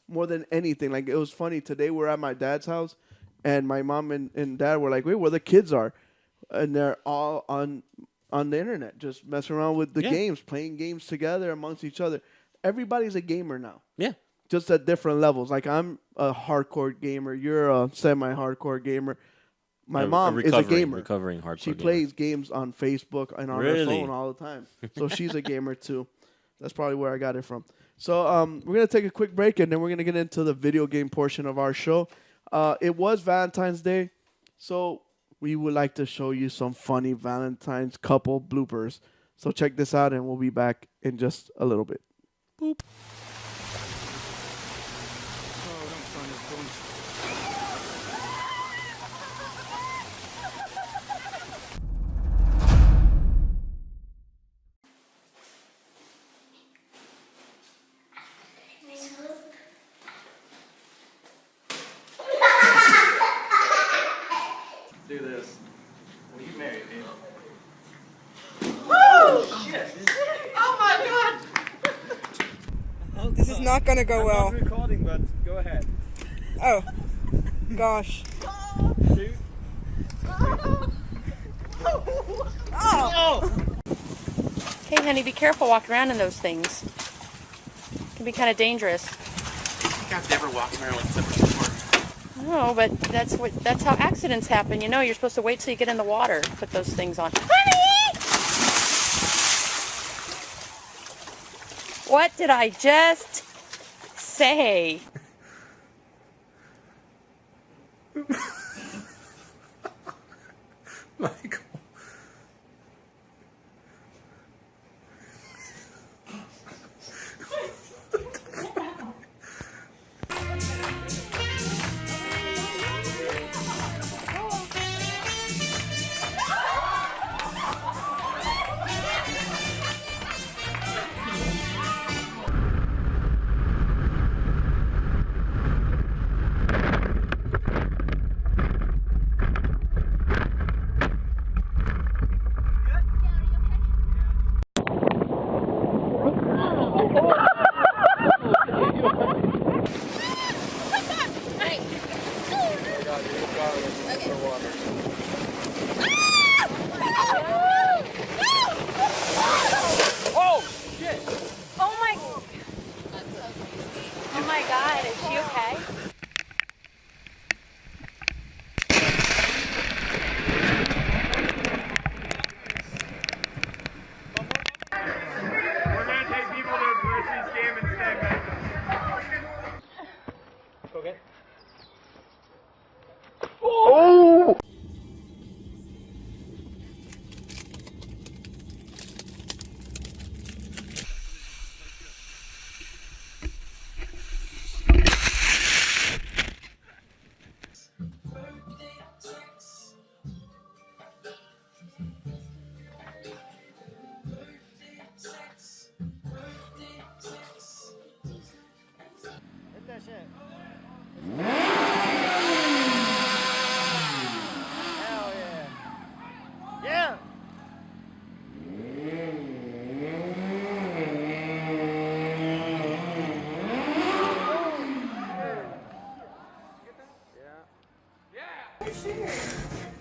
A: more than anything. Like, it was funny. Today we're at my dad's house, and my mom and dad were like, wait, where the kids are? And they're all on the internet, just messing around with the games, playing games together amongst each other. Everybody's a gamer now.
B: Yeah.
A: Just at different levels. Like, I'm a hardcore gamer. You're a semi-hardcore gamer. My mom is a gamer.
B: Recovering hardcore
A: She
B: gamer.
A: plays games on Facebook and on her
B: Really?
A: phone all the time. So she's a gamer too. That's probably where I got it from. So we're going to take a quick break, and then we're going to get into the video game portion of our show. It was Valentine's Day, so we would like to show you some funny Valentine's couple bloopers. So check this out, and we'll be back in just a little bit. Boop.
C: Do this. Will you marry me?
D: This is not gonna go well.
C: I'm not recording, but go ahead.
D: Oh, gosh.
C: Shoot.
E: Hey, honey, be careful walking around in those things. It can be kind of dangerous.
C: I've never walked around with something before.
E: No, but that's how accidents happen. You know, you're supposed to wait till you get in the water to put those things on. Honey! What did I just say?
C: Michael.
E: Oh my God, is she okay?
C: We're gonna take people to a grocery scam and stand back.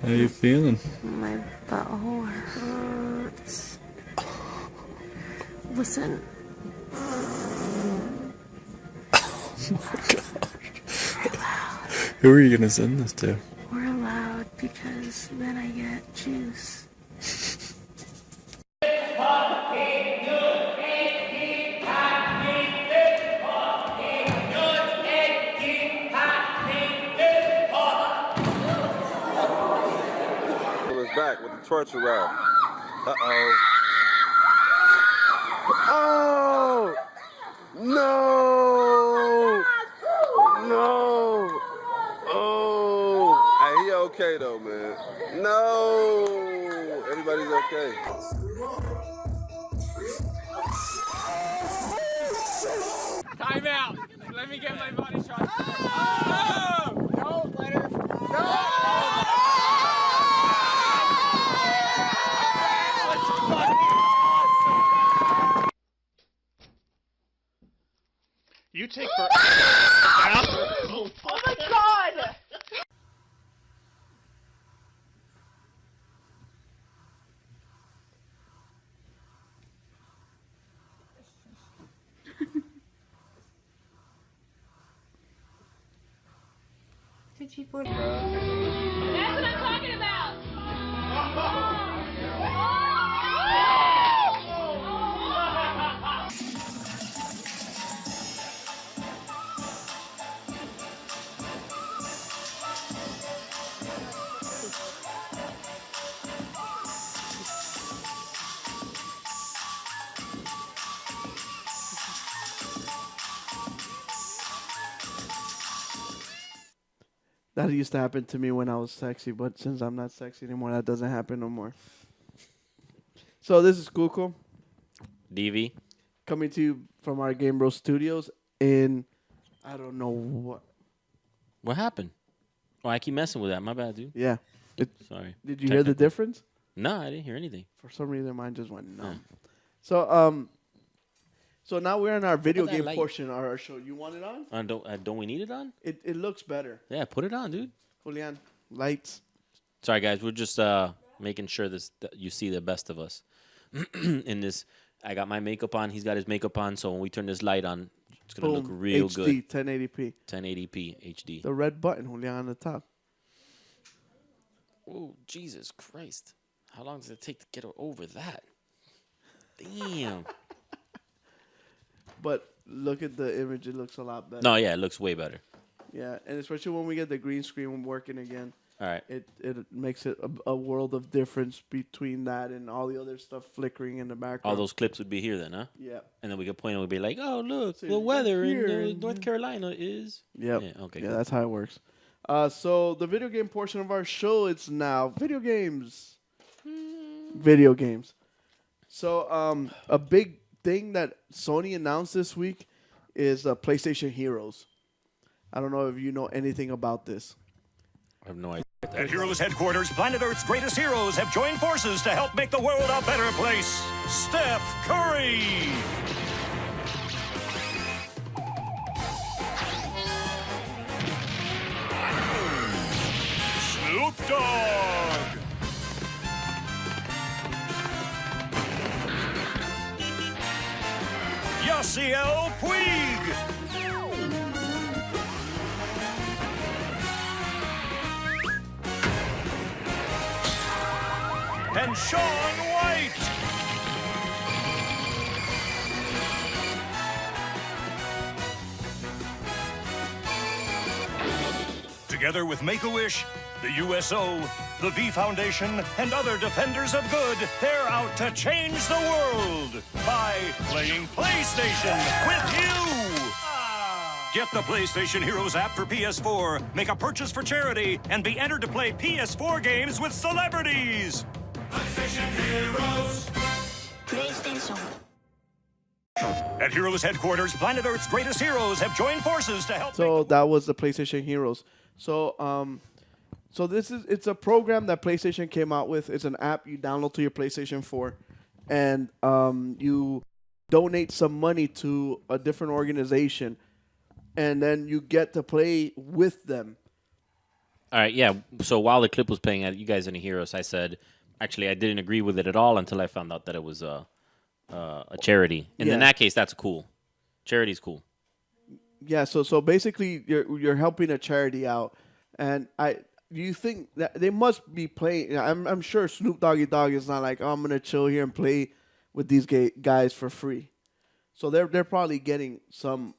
F: How you feeling?
G: My butthole hurts. Listen.
F: Who are you gonna send this to?
G: We're allowed because then I get juice.
H: Back with the torture rack. Uh-oh. Oh! No! No! Oh! Hey, he okay though, man. No! Everybody's okay.
C: Time out. Let me get my body shot. Oh! Don't let her. No! You take for. Oh my god!
G: Did you put?
I: That's what I'm talking about!
A: That used to happen to me when I was sexy, but since I'm not sexy anymore, that doesn't happen no more. So this is Kuko
B: DV.
A: coming to you from our GameBros studios in, I don't know what.
B: What happened? Oh, I keep messing with that. My bad, dude.
A: Yeah.
B: Sorry.
A: Did you hear the difference?
B: No, I didn't hear anything.
A: For some reason, mine just went numb.
B: Huh.
A: So now we're in our video
B: that
A: game
B: light?
A: portion of our show. You want it on?
B: Don't we need it on?
A: It looks better.
B: Yeah, put it on, dude.
A: Julian, lights.
B: Sorry, guys. We're just making sure that you see the best of us in this. I got my makeup on. He's got his makeup on. So when we turn this light on, it's gonna look real
A: HD,
B: good.
A: 1080p.
B: 1080p HD.
A: The red button, Julian, on the top.
B: Oh, Jesus Christ! How long does it take to get over that? Damn.
A: But look at the image; it looks a lot better.
B: No, yeah, it looks way better.
A: Yeah, and especially when we get the green screen working again,
B: All right.
A: it makes it a world of difference between that and all the other stuff flickering in the background.
B: All those clips would be here then, huh?
A: Yeah.
B: And then we could point and we'd be like, oh, look,
A: See,
B: the weather
A: here
B: in
A: and
B: North Carolina is.
A: Yep.
B: Yeah, okay.
A: Yeah,
B: Cool.
A: that's how it works. So the video game portion of our show, it's now video games. Video games. So a big thing that Sony announced this week is PlayStation Heroes. I don't know if you know anything about this.
B: I have no idea.
J: At Heroes headquarters, Planet Earth's greatest heroes have joined forces to help make the world a better place. Steph Curry. Snoop Dogg. Yasiel Puig. And Shaun White. Together with Make-A-Wish, the USO, the V Foundation, and other defenders of good, they're out to change the world by playing PlayStation with you. Get the PlayStation Heroes app for PS4, make a purchase for charity, and be entered to play PS4 games with celebrities. PlayStation Heroes.
G: PlayStation.
J: At Heroes headquarters, Planet Earth's greatest heroes have joined forces to help.
A: So that was the PlayStation Heroes. So it's a program that PlayStation came out with. It's an app you download to your PlayStation 4, and you donate some money to a different organization, and then you get to play with them.
B: All right, yeah. So while the clip was playing, you guys didn't hear us. I said, actually, I didn't agree with it at all until I found out that it was a charity. And in
A: Yeah.
B: that case, that's cool. Charity's cool.
A: Yeah, so basically you're helping a charity out, and you think that they must be playing. I'm sure Snoop Doggy Dogg is not like, oh, I'm gonna chill here and play with these guys for free. So they're probably getting some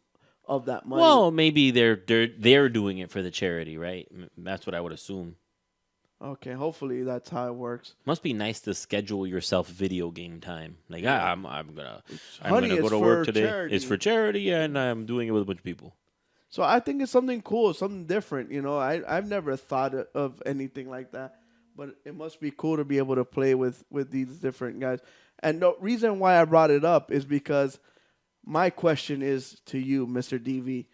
A: of that money.
B: Well, maybe they're doing it for the charity, right? That's what I would assume.
A: Okay, hopefully that's how it works.
B: Must be nice to schedule yourself video game time. Like I'm gonna
A: Honey,
B: go
A: it's
B: to work
A: for
B: today.
A: charity.
B: It's for charity, and I'm doing it with a bunch of people.
A: So I think it's something cool, something different. I've never thought of anything like that, but it must be cool to be able to play with these different guys. And the reason why I brought it up is because my question is to you, Mr. DV,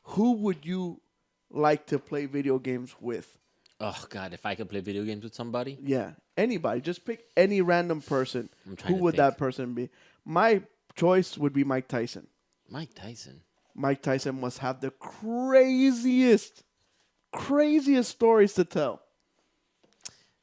A: who would you like to play video games with?
B: Oh God, if I could play video games with somebody,
A: Yeah, anybody. Just pick any random person.
B: I'm trying
A: Who
B: to
A: would
B: think.
A: that person be? My choice would be Mike Tyson.
B: Mike Tyson.
A: Mike Tyson must have the craziest stories to tell.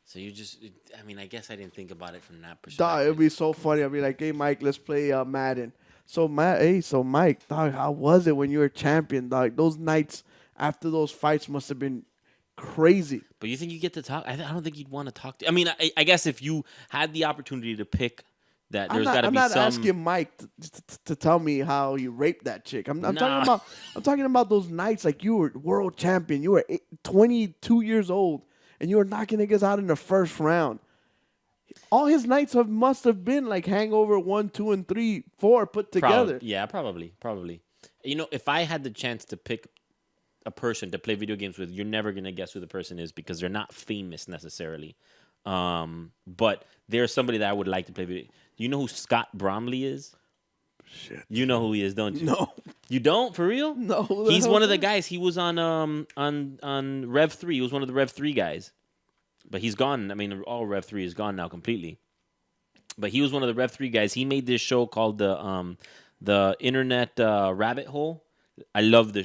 B: So I guess I didn't think about it from that
A: Dog,
B: perspective.
A: it'd be so funny. I'd be like, "Hey, Mike, let's play Madden." So Mike, dog, how was it when you were champion, dog? Those nights after those fights must have been crazy.
B: But you think you get to talk? I don't think you'd want to talk to. I mean, I guess if you had the opportunity to pick, that there's got to
A: I'm
B: be
A: not
B: some.
A: asking Mike to tell me how you raped that chick. I'm
B: Nah.
A: talking about those nights like you were world champion. You were 22 years old and you were knocking niggas out in the first round. All his nights must have been like Hangover 1, 2, and 3, 4 put together.
B: Yeah, probably. If I had the chance to pick a person to play video games with, you're never gonna guess who the person is because they're not famous necessarily. But there's somebody that I would like to play video. Do you know who Scott Bromley is?
A: Shit.
B: You know who he is, don't you?
A: No.
B: You don't, for real?
A: No.
B: He's one of the guys. He was on Rev 3. He was one of the Rev 3 guys. But he's gone. I mean, all Rev 3 is gone now completely. But he was one of the Rev 3 guys. He made this show called the Internet Rabbit Hole. I love the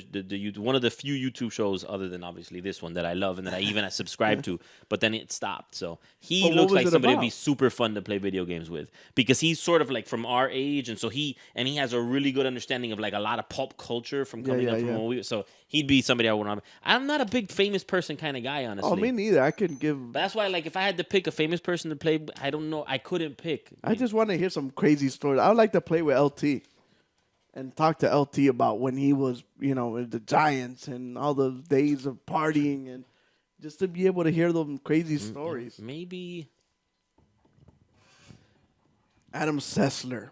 B: one of the few YouTube shows other than obviously this one that I love and that I even subscribe to. But then it stopped. So he
A: But what
B: looks
A: was
B: like
A: it
B: somebody
A: about?
B: would be super fun to play video games with because he's sort of like from our age, and so he has a really good understanding of like a lot of pop culture from coming up from when we. So he'd be somebody I would want. I'm not a big famous person kind of guy, honestly.
A: Oh, me neither. I could give.
B: But that's why, like, if I had to pick a famous person to play, I don't know. I couldn't pick.
A: I just want to hear some crazy stories. I would like to play with LT and talk to LT about when he was, with the Giants and all the days of partying and just to be able to hear those crazy stories.
B: Maybe.
A: Adam Sessler.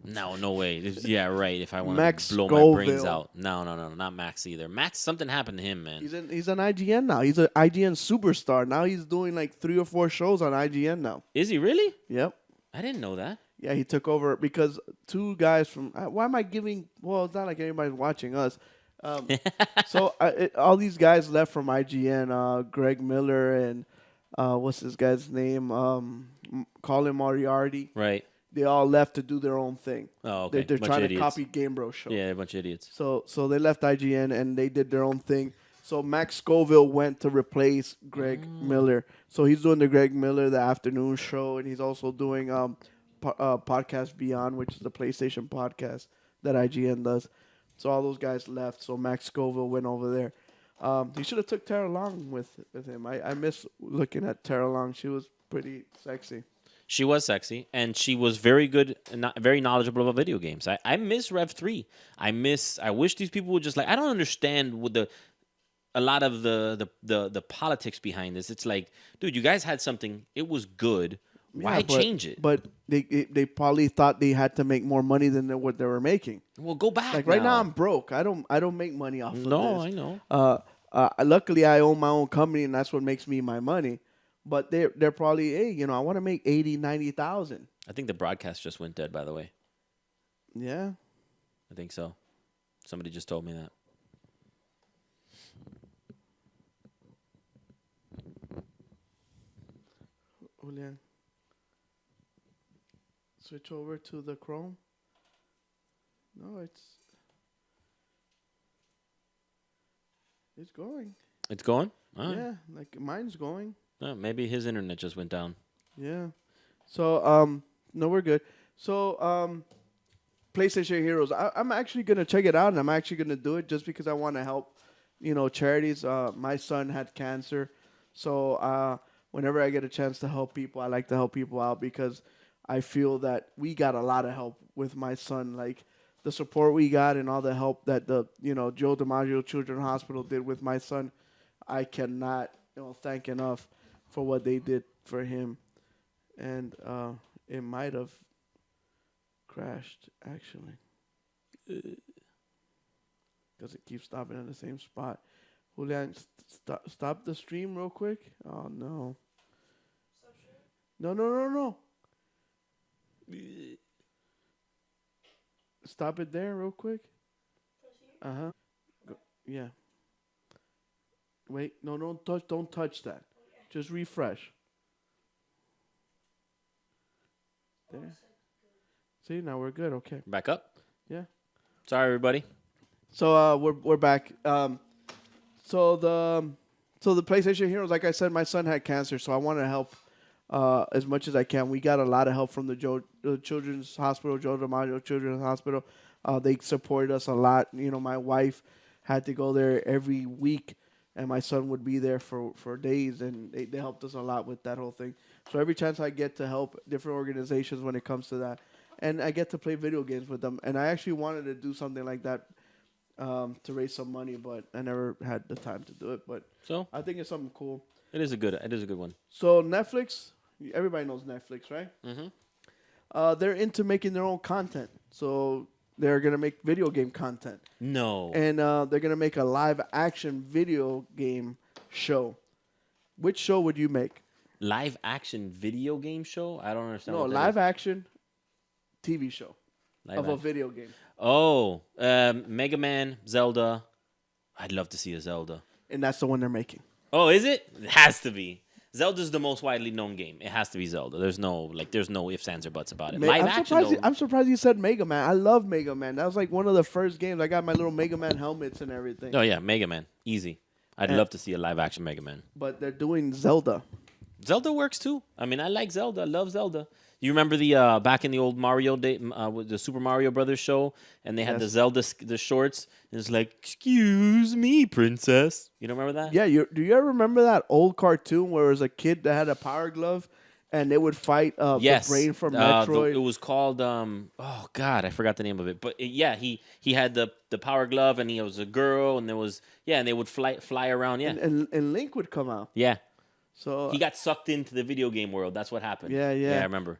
B: No way. Yeah, right. If I want
A: Max
B: to blow my brains
A: Scoville.
B: out. No, not Max either. Max, something happened to him, man.
A: He's on IGN now. He's an IGN superstar. Now he's doing like 3 or 4 shows on IGN now.
B: Is he really?
A: Yep.
B: I didn't know that.
A: Yeah, he took over because 2 guys from. Why am I giving? Well, it's not like anybody's watching us. So all these guys left from IGN. Greg Miller and what's this guy's name? Colin Moriarty.
B: Right.
A: They all left to do their own thing.
B: Oh, okay.
A: They're
B: Bunch
A: trying
B: of
A: to
B: idiots.
A: copy GameBros show.
B: Yeah, a bunch of idiots.
A: So they left IGN and they did their own thing. So Max Scoville went to replace Greg Miller. So he's doing the Greg Miller the afternoon show, and he's also doing Podcast Beyond, which is the PlayStation podcast that IGN does. So all those guys left. So Max Scoville went over there. He should have took Tara Long with him. I miss looking at Tara Long. She was pretty sexy.
B: She was sexy, and she was very good and very knowledgeable about video games. I miss Rev 3. I wish these people would just like. I don't understand with a lot of the politics behind this. It's like, dude, you guys had something. It was good. Why change it?
A: But they probably thought they had to make more money than what they were making.
B: Well, go back.
A: Like right now, I'm broke. I don't make money off of this.
B: No, I know.
A: Luckily, I own my own company, and that's what makes me my money. But they're probably, hey, I want to make 80, 90,000.
B: I think the broadcast just went dead, by the way.
A: Yeah.
B: I think so. Somebody just told me that.
A: Julian. Switch over to the Chrome. No, it's going.
B: It's going? All right.
A: Yeah, like mine's going.
B: Maybe his internet just went down.
A: Yeah. So no, we're good. So PlayStation Heroes. I'm actually gonna check it out, and I'm actually gonna do it just because I want to help, charities. My son had cancer, so whenever I get a chance to help people, I like to help people out because I feel that we got a lot of help with my son. Like the support we got and all the help that the Joe DiMaggio Children's Hospital did with my son, I cannot thank enough for what they did for him, and it might have crashed actually because it keeps stopping in the same spot. Julian, stop the stream real quick. Oh no! No! Stop it there real quick. Yeah. Wait, no, don't touch that. Just refresh. There. See, now we're good. Okay.
B: Back up?
A: Yeah.
B: Sorry, everybody.
A: So we're back. So the PlayStation Heroes, like I said, my son had cancer, so I want to help as much as I can. We got a lot of help from the Children's Hospital, Joe DiMaggio Children's Hospital. They supported us a lot. My wife had to go there every week, and my son would be there for days, and they helped us a lot with that whole thing. So every chance I get to help different organizations when it comes to that, and I get to play video games with them. And I actually wanted to do something like that to raise some money, but I never had the time to do it. But
B: So
A: I think it's something cool.
B: it is a good one.
A: So Netflix, everybody knows Netflix, right?
B: Mm-hmm.
A: They're into making their own content. So they're going to make video game content.
B: No.
A: And they're going to make a live action video game show. Which show would you make?
B: Live action video game show? I don't understand.
A: No,
B: what that
A: live
B: is.
A: action TV show
B: Live
A: of a
B: action.
A: video game.
B: Oh, Mega Man, Zelda. I'd love to see a Zelda.
A: And that's the one they're making.
B: Oh, is it? It has to be. Zelda's the most widely known game. It has to be Zelda. There's no ifs, ands, or buts about it. Live action, though.
A: I'm surprised you said Mega Man. I love Mega Man. That was like one of the first games. I got my little Mega Man helmets and everything.
B: Oh, yeah, Mega Man. Easy. I'd love to see a live action Mega Man.
A: But they're doing Zelda.
B: Zelda works, too. I mean, I like Zelda. I love Zelda. You remember the back in the old Mario day, with the Super Mario Brothers show, and they had the Zelda the shorts, and it's like, "Excuse me, princess." You don't remember that?
A: Yeah, do you ever remember that old cartoon where it was a kid that had a power glove, and they would fight
B: Yes.
A: the brain from Metroid?
B: It was called oh God, I forgot the name of it. But he had the power glove, and he was a girl, and there was and they would fly around. Yeah,
A: and Link would come out.
B: yeah.
A: So
B: He got sucked into the video game world. That's what happened.
A: Yeah.
B: Yeah, I remember.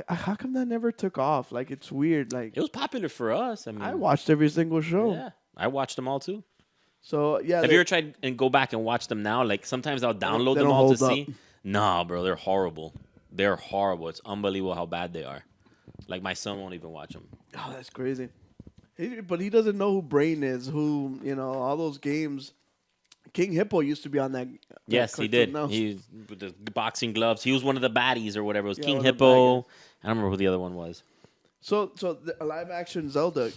A: How come that never took off? Like, it's weird. Like,
B: It was popular for us. I mean,
A: I watched every single show.
B: Yeah, I watched them all too.
A: So yeah,
B: Have you ever tried and go back and watch them now? Like sometimes I'll download
A: they
B: them
A: don't
B: all to
A: hold up.
B: see. Nah, bro, they're horrible. They're horrible. It's unbelievable how bad they are. Like my son won't even watch them.
A: Oh, that's crazy. But he doesn't know who Brain is. Who all those games. King Hippo used to be on that.
B: Yes, he
A: cartoon.
B: did.
A: No.
B: He with the boxing gloves. He was one of the baddies or whatever. It was
A: Yeah,
B: King
A: one of the
B: Hippo.
A: bad
B: I don't remember who the other one was.
A: So the live action Zelda.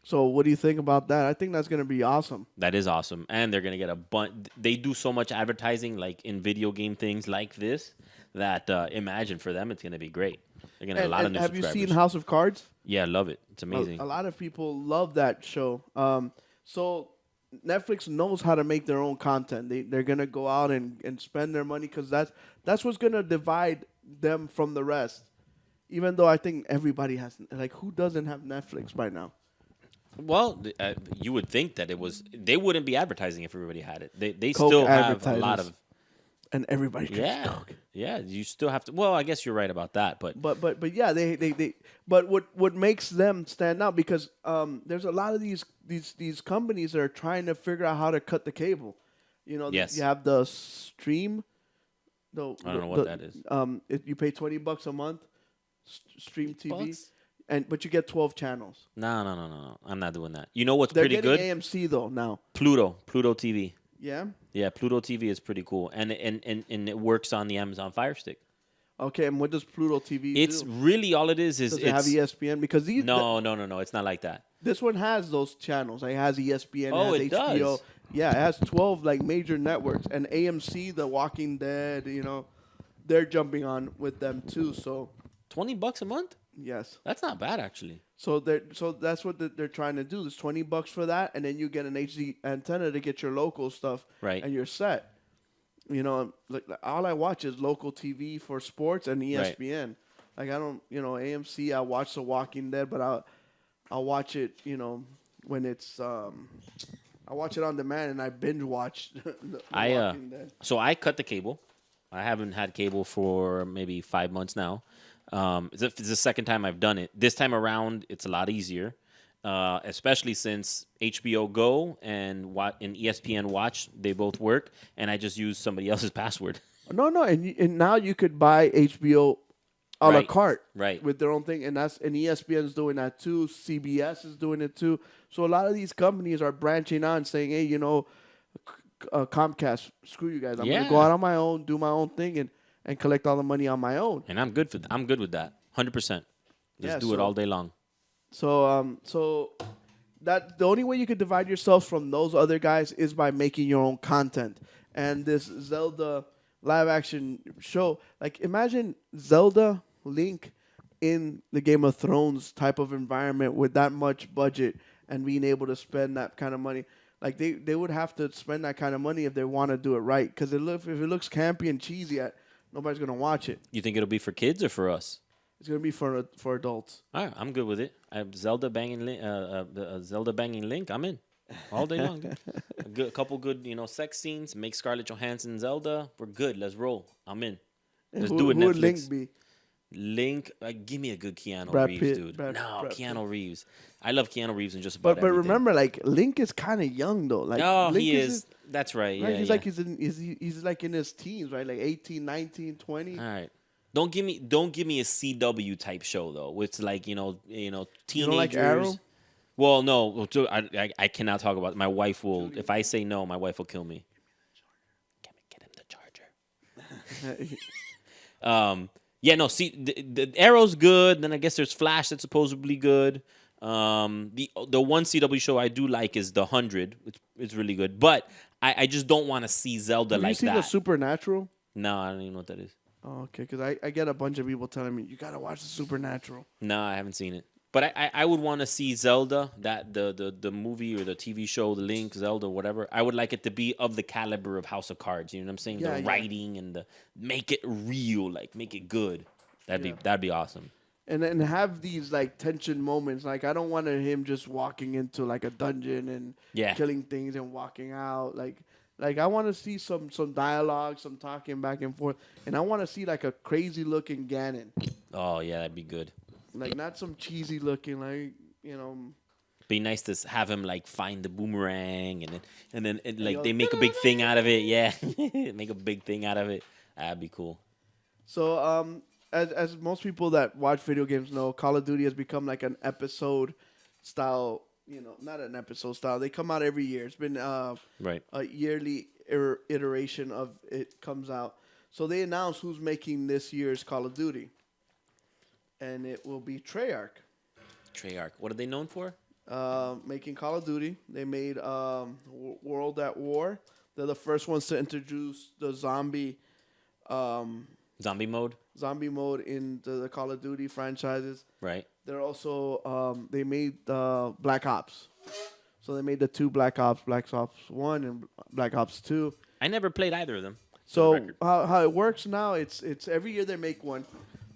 A: So what do you think about that? I think that's gonna be awesome.
B: That is awesome, and they're gonna get a bunch. They do so much advertising, like in video game things like this, that imagine for them it's gonna be great. They're gonna have a lot of new
A: have you
B: subscribers.
A: seen House of Cards?
B: Yeah, I love it. It's amazing.
A: A lot of people love that show. So Netflix knows how to make their own content. They're gonna go out and spend their money because that's what's gonna divide them from the rest. Even though I think everybody has, like, who doesn't have Netflix by now?
B: Well, you would think that they wouldn't be advertising if everybody had it. They
A: Coke
B: still have a lot
A: advertises.
B: of
A: And everybody drinks Coke.
B: yeah. You still have to. Well, I guess you're right about that, but
A: But yeah, they but what makes them stand out because there's a lot of these companies that are trying to figure out how to cut the cable.
B: Yes.
A: You have the stream.
B: I don't know what that is.
A: You pay $20 a month, stream TV,
B: Bucks?
A: but you get 12 channels.
B: No. I'm not doing that. You know what's
A: They're
B: pretty good?
A: getting AMC though now.
B: Pluto TV.
A: Yeah.
B: Yeah, Pluto TV is pretty cool, and it works on the Amazon Fire Stick.
A: Okay, and what does Pluto TV
B: It's
A: do?
B: really all it is.
A: Does it have ESPN? Because
B: No. It's not like that.
A: this one has those channels. It has ESPN.
B: Oh,
A: it
B: it
A: has HBO.
B: does.
A: Yeah, it has 12 like major networks, and AMC, The Walking Dead, they're jumping on with them too. So
B: $20 a month?
A: yes,
B: That's not bad actually.
A: so that's what they're trying to do. There's $20 for that, and then you get an HD antenna to get your local stuff,
B: Right.
A: and you're set. Like all I watch is local TV for sports and ESPN. Like I don't, AMC. I watch The Walking Dead, but I'll watch it, when it's I watch it on demand and I binge watch The Walking Dead.
B: So I cut the cable. I haven't had cable for maybe 5 months now. It's the second time I've done it. This time around, it's a lot easier, especially since HBO Go and ESPN Watch, they both work, and I just use somebody else's password.
A: No, and now you could buy HBO a la carte,
B: right,
A: with their own thing, and ESPN is doing that too. CBS is doing it too. So a lot of these companies are branching out and saying, hey, Comcast, screw you guys. I'm gonna go out on my own, do my own thing, and collect all the money on my own.
B: And I'm good with that, 100%. Just do it all day long.
A: So that the only way you could divide yourself from those other guys is by making your own content. And this Zelda live action show, like imagine Zelda, Link in the Game of Thrones type of environment with that much budget and being able to spend that kind of money. Like they would have to spend that kind of money if they want to do it right. Because if it looks campy and cheesy, nobody's gonna watch it.
B: You think it'll be for kids or for us?
A: It's gonna be for adults.
B: All right, I'm good with it. I have Zelda banging Link. I'm in all day long. Dude. A couple good, sex scenes. Make Scarlett Johansson Zelda. We're good. Let's roll. I'm in. Let's do it.
A: Who
B: Netflix.
A: would Link be?
B: Link, give me a good Keanu
A: Brad
B: Reeves,
A: Pitt,
B: dude.
A: Brad
B: Keanu Pitt. Reeves. I love Keanu Reeves in just
A: But
B: about everything.
A: remember, like Link is kind of young though. Like Link
B: he is. That's right. Yeah,
A: he's like he's like in his teens, right? Like 18, 19, 20.
B: All right. Don't give me a CW type show though. It's like teenagers.
A: You don't like Arrow?
B: Well, no. I cannot talk about it. My wife will. If I say no, my wife will kill me. Get him the charger. Yeah, no. See, the Arrow's good. Then I guess there's Flash that's supposedly good. The one CW show I do like is The 100. It's really good, but I just don't want to see Zelda like that.
A: Have you seen the Supernatural?
B: No, I don't even know what that is.
A: Oh, okay, because I get a bunch of people telling me you gotta watch the Supernatural.
B: No, I haven't seen it. But I would want to see Zelda, that the movie or the TV show, the Link, Zelda, whatever. I would like it to be of the caliber of House of Cards. You know what I'm saying?
A: Yeah,
B: the writing and make it real, like make it good. That'd be awesome.
A: And have these like tension moments. Like I don't want him just walking into like a dungeon and killing things and walking out. Like I want to see some dialogue, some talking back and forth, and I want to see like a crazy looking Ganon.
B: Oh yeah, that'd be good.
A: Like not some cheesy looking,
B: Be nice to have him like find the boomerang and then they make a big thing out of it. Yeah, make a big thing out of it. That'd be cool.
A: So as most people that watch video games know, Call of Duty has become like an episode style. Not an episode style. They come out every year. It's been a yearly iteration of it comes out. So they announced who's making this year's Call of Duty. And it will be Treyarch.
B: Treyarch. What are they known for?
A: Making Call of Duty. They made World at War. They're the first ones to introduce the zombie
B: mode.
A: Zombie mode in the Call of Duty franchises.
B: Right.
A: They're also they made Black Ops. So they made the two Black Ops 1 and Black Ops 2.
B: I never played either of them.
A: So how it works now, it's every year they make one.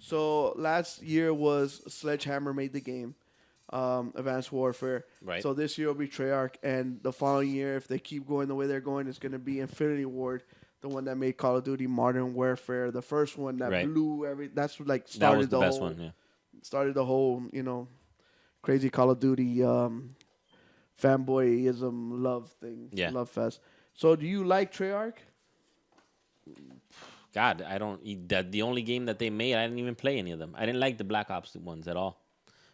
A: So last year was Sledgehammer made the game, Advanced Warfare.
B: Right.
A: So this year will be Treyarch, and the following year, if they keep going the way they're going, it's going to be Infinity Ward, the one that made Call of Duty Modern Warfare, the first one that blew every. That's what started
B: that was the best
A: whole,
B: one. Yeah.
A: Started the whole crazy Call of Duty fanboyism love thing.
B: Yeah.
A: Love fest. So do you like Treyarch?
B: God, I don't. The only game that they made, I didn't even play any of them. I didn't like the Black Ops ones at all.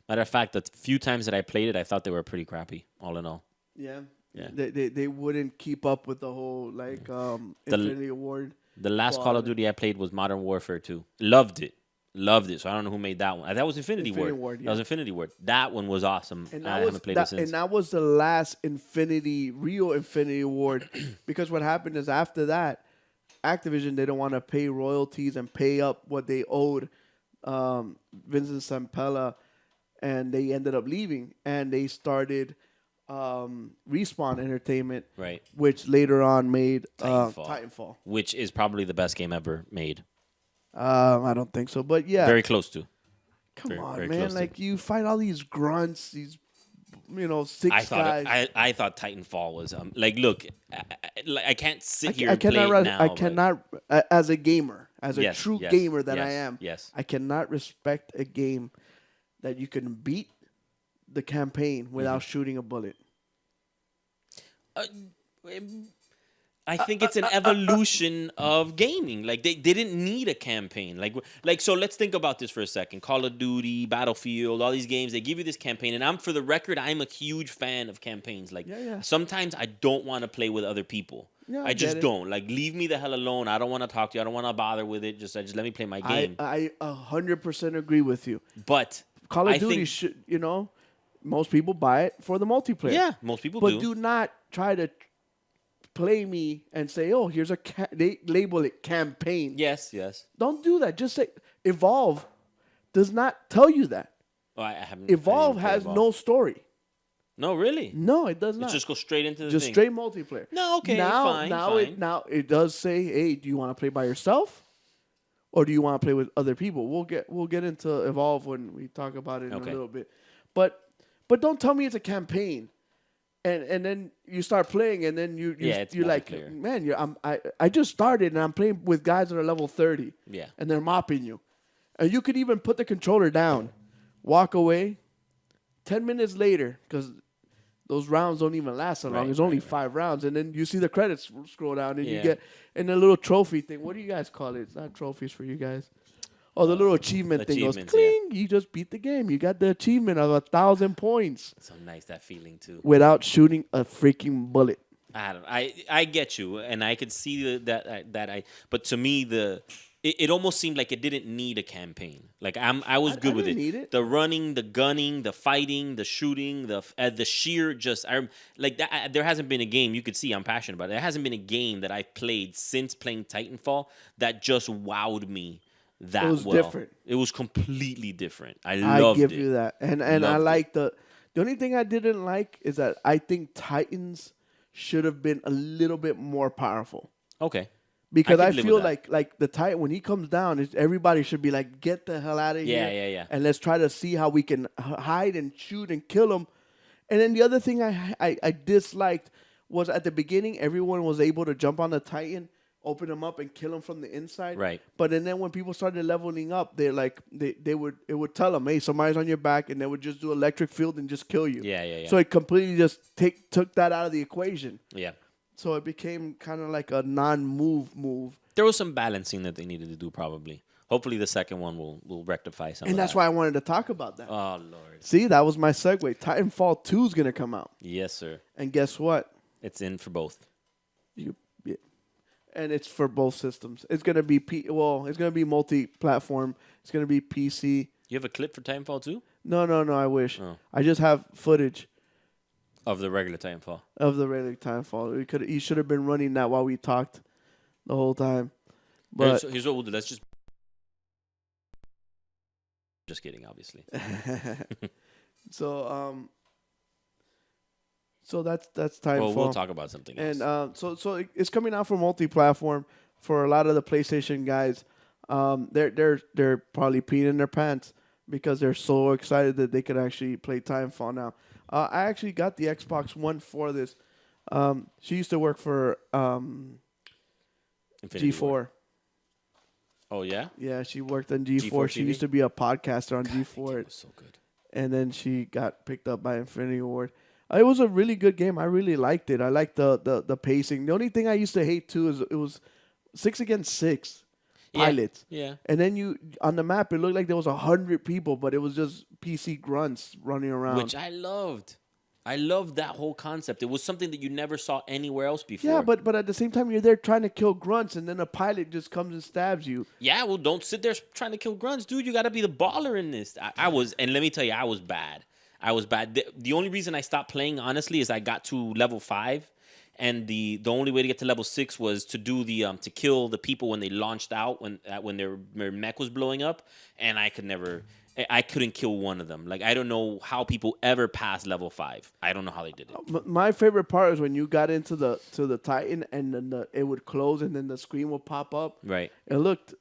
B: Matter of fact, the few times that I played it, I thought they were pretty crappy, all in all.
A: Yeah.
B: Yeah.
A: They wouldn't keep up with the whole Infinity Ward.
B: The last Call of Duty I played was Modern Warfare 2. Loved it. Loved it. So I don't know who made that one. That was Infinity Ward.
A: Ward,
B: That was
A: yeah.
B: Infinity Ward. That one was awesome.
A: And
B: I
A: that
B: haven't played it since.
A: and that was the last real Infinity Ward, because what happened is after that, Activision didn't want to pay royalties and pay up what they owed Vincent Zampella, and they ended up leaving, and they started Respawn Entertainment,
B: Right.
A: which later on made
B: Titanfall.
A: Titanfall.
B: Which is probably the best game ever made.
A: I don't think so, but yeah,
B: Very close to.
A: come
B: very-
A: on,
B: very
A: man!
B: close to.
A: Like you fight all these grunts, these six
B: I thought
A: guys.
B: I thought Titanfall was like, look, I can't sit here and play
A: cannot.
B: it now.
A: I
B: but-
A: cannot, as a gamer, as a
B: Yes,
A: true
B: yes,
A: gamer that
B: yes,
A: I am.
B: yes.
A: I cannot respect a game that you can beat the campaign without
B: Mm-hmm.
A: shooting a bullet.
B: I think it's an evolution of gaming. Like they didn't need a campaign. Like so let's think about this for a second. Call of Duty, Battlefield, all these games, they give you this campaign. And for the record, I'm a huge fan of campaigns. Like
A: Yeah.
B: sometimes I don't want to play with other people.
A: Yeah,
B: I just
A: get it.
B: don't. Like leave me the hell alone. I don't want to talk to you. I don't want to bother with it. Just let me play my game.
A: I 100% agree with you.
B: But
A: Call of
B: I
A: Duty
B: think-
A: should, most people buy it for the multiplayer.
B: Yeah, most people
A: but
B: do.
A: do not try to play me and say, "Oh, here's they label it campaign."
B: Yes.
A: Don't do that. Just say Evolve does not tell you that.
B: Oh, I haven't.
A: Evolve
B: I didn't play
A: has
B: Evolve.
A: no story.
B: No, really.
A: No, it does not.
B: It just goes straight into the
A: Just
B: thing.
A: straight multiplayer.
B: No, okay,
A: now,
B: fine, fine.
A: Now it does say, "Hey, do you want to play by yourself, or do you want to play with other people?" We'll get into Evolve when we talk about it in
B: Okay.
A: a little bit. But don't tell me it's a campaign, and then you start playing, and then
B: It's
A: you're like,
B: multiplayer.
A: man, I just started and I'm playing with guys that are level 30.
B: Yeah.
A: and they're mopping you, and you could even put the controller down, walk away. 10 minutes later, because those rounds don't even last so long.
B: Right,
A: It's only
B: right.
A: 5 rounds, and then you see the credits scroll down, and you
B: Yeah.
A: get in a little trophy thing. What do you guys call it? It's not trophies for you guys. Oh, the little achievement thing goes
B: achievements,
A: cling. You just beat the game. You got the achievement of 1,000 points
B: So nice, that feeling too.
A: without shooting a freaking bullet.
B: I get you, and I could see but to me it almost seemed like it didn't need a campaign. Like I was good with
A: didn't
B: it.
A: need it.
B: The running, the gunning, the fighting, the shooting, the sheer like that. There hasn't been a game you could see I'm passionate about. There hasn't been a game that I played since playing Titanfall that just wowed me that
A: It was
B: well.
A: different.
B: It was completely different. I
A: I
B: loved
A: give
B: it.
A: you that, and I
B: Loved it.
A: like the only thing I didn't like is that I think Titans should have been a little bit more powerful.
B: Okay.
A: Because
B: I
A: I,
B: could live
A: feel
B: with that.
A: like the Titan, when he comes down, everybody should be like, get the hell out of
B: Yeah,
A: here.
B: yeah.
A: And let's try to see how we can hide and shoot and kill him. And then the other thing I disliked was at the beginning, everyone was able to jump on the Titan, open him up, and kill him from the inside.
B: Right.
A: But then when people started leveling up, it would tell them, hey, somebody's on your back, and they would just do electric field and just kill you.
B: Yeah.
A: So it completely just took that out of the equation.
B: Yeah.
A: So it became kind of like a move.
B: There was some balancing that they needed to do, probably. Hopefully, the second one will rectify some.
A: And
B: of
A: that's
B: that.
A: why I wanted to talk about that.
B: Oh Lord.
A: See, that was my segue. Titanfall 2 is going to come out.
B: Yes, sir.
A: And guess what?
B: It's in for both.
A: And it's for both systems. It's going to be it's going to be multi-platform. It's going to be PC.
B: You have a clip for Titanfall 2?
A: No, I wish.
B: Oh.
A: I just have footage
B: Of the regular Titanfall.
A: of the regular Titanfall. You should have been running that while we talked the whole time. But
B: Here's what we'll do. Let's just kidding, obviously.
A: so that's Titanfall.
B: Well, we'll talk about something else.
A: And so it's coming out for multi-platform for a lot of the PlayStation guys. They're probably peeing in their pants because they're so excited that they could actually play Titanfall now. I actually got the Xbox One for this. She used to work for
B: Infinity
A: G4.
B: War. Oh yeah.
A: Yeah, she worked on G4.
B: G4
A: She
B: TV?
A: used to be a podcaster on
B: God, that
A: G4.
B: game was so good.
A: And then she got picked up by Infinity Ward. It was a really good game. I really liked it. I liked the pacing. The only thing I used to hate too is it was 6 against 6 pilots.
B: Yeah.
A: And then on the map it looked like there was 100 people, but it was just PC grunts running around.
B: Which I loved. I love that whole concept. It was something that you never saw anywhere else before.
A: Yeah, but at the same time, you're there trying to kill grunts, and then a pilot just comes and stabs you.
B: Yeah, well, don't sit there trying to kill grunts, dude. You got to be the baller in this. I was, and let me tell you, I was bad. I was bad. The only reason I stopped playing, honestly, is I got to level 5, and the only way to get to level 6 was to do the to kill the people when they launched out when their mech was blowing up, and I couldn't kill one of them. Like, I don't know how people ever passed level 5. I don't know how they did it.
A: My favorite part is when you got into the Titan and then it would close and then the screen would pop up.
B: Right.
A: It looked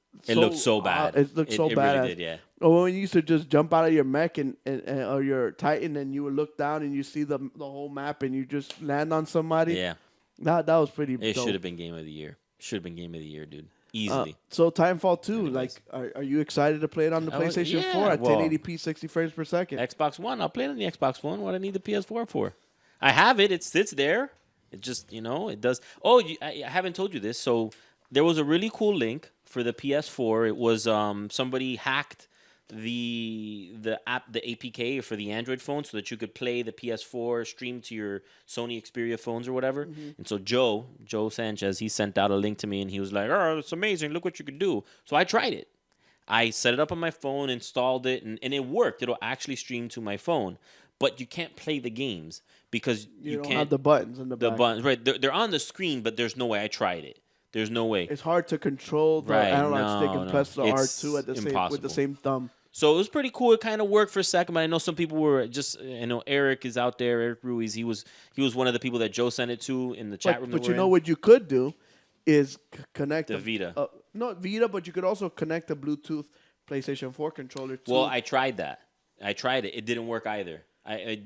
B: so bad.
A: It looked so bad.
B: It really did, yeah.
A: Or when you used to just jump out of your mech or your Titan and you would look down and you see the whole map and you just land on somebody.
B: Yeah.
A: That was pretty
B: It
A: dope.
B: should have been game of the year. Should have been game of the year, dude. Easily.
A: So Timefall 2,
B: Anyways.
A: like, are you excited to play it on the PlayStation 4 at 1080p 60 frames per second?
B: Xbox One. I'll play it on the Xbox One. What I need the PS4 for? I have it. It sits there. It just, it does. Oh, I haven't told you this. So there was a really cool link for the PS4. It was somebody hacked the app, the APK for the Android phone, so that you could play the PS4 stream to your Sony Xperia phones or whatever. And so Joe Sanchez, he sent out a link to me and he was like, "Oh, it's amazing! Look what you could do." So I tried it. I set it up on my phone, installed it, and it worked. It'll actually stream to my phone, but you can't play the games because
A: You don't
B: can't
A: have the buttons in the back.
B: buttons. Right, they're on the screen, but there's no way. I tried it. There's no way.
A: It's hard to control the analog stick and press the
B: It's
A: R2 with the
B: impossible.
A: same thumb.
B: So it was pretty cool. It kind of worked for a second, but I know some people were just. Eric is out there. Eric Ruiz. He was one of the people that Joe sent it to in the chat room.
A: But you know what you could do is connect
B: The Vita.
A: Not Vita, but you could also connect a Bluetooth PlayStation 4 controller to.
B: Well, I tried that. I tried it. It didn't work either.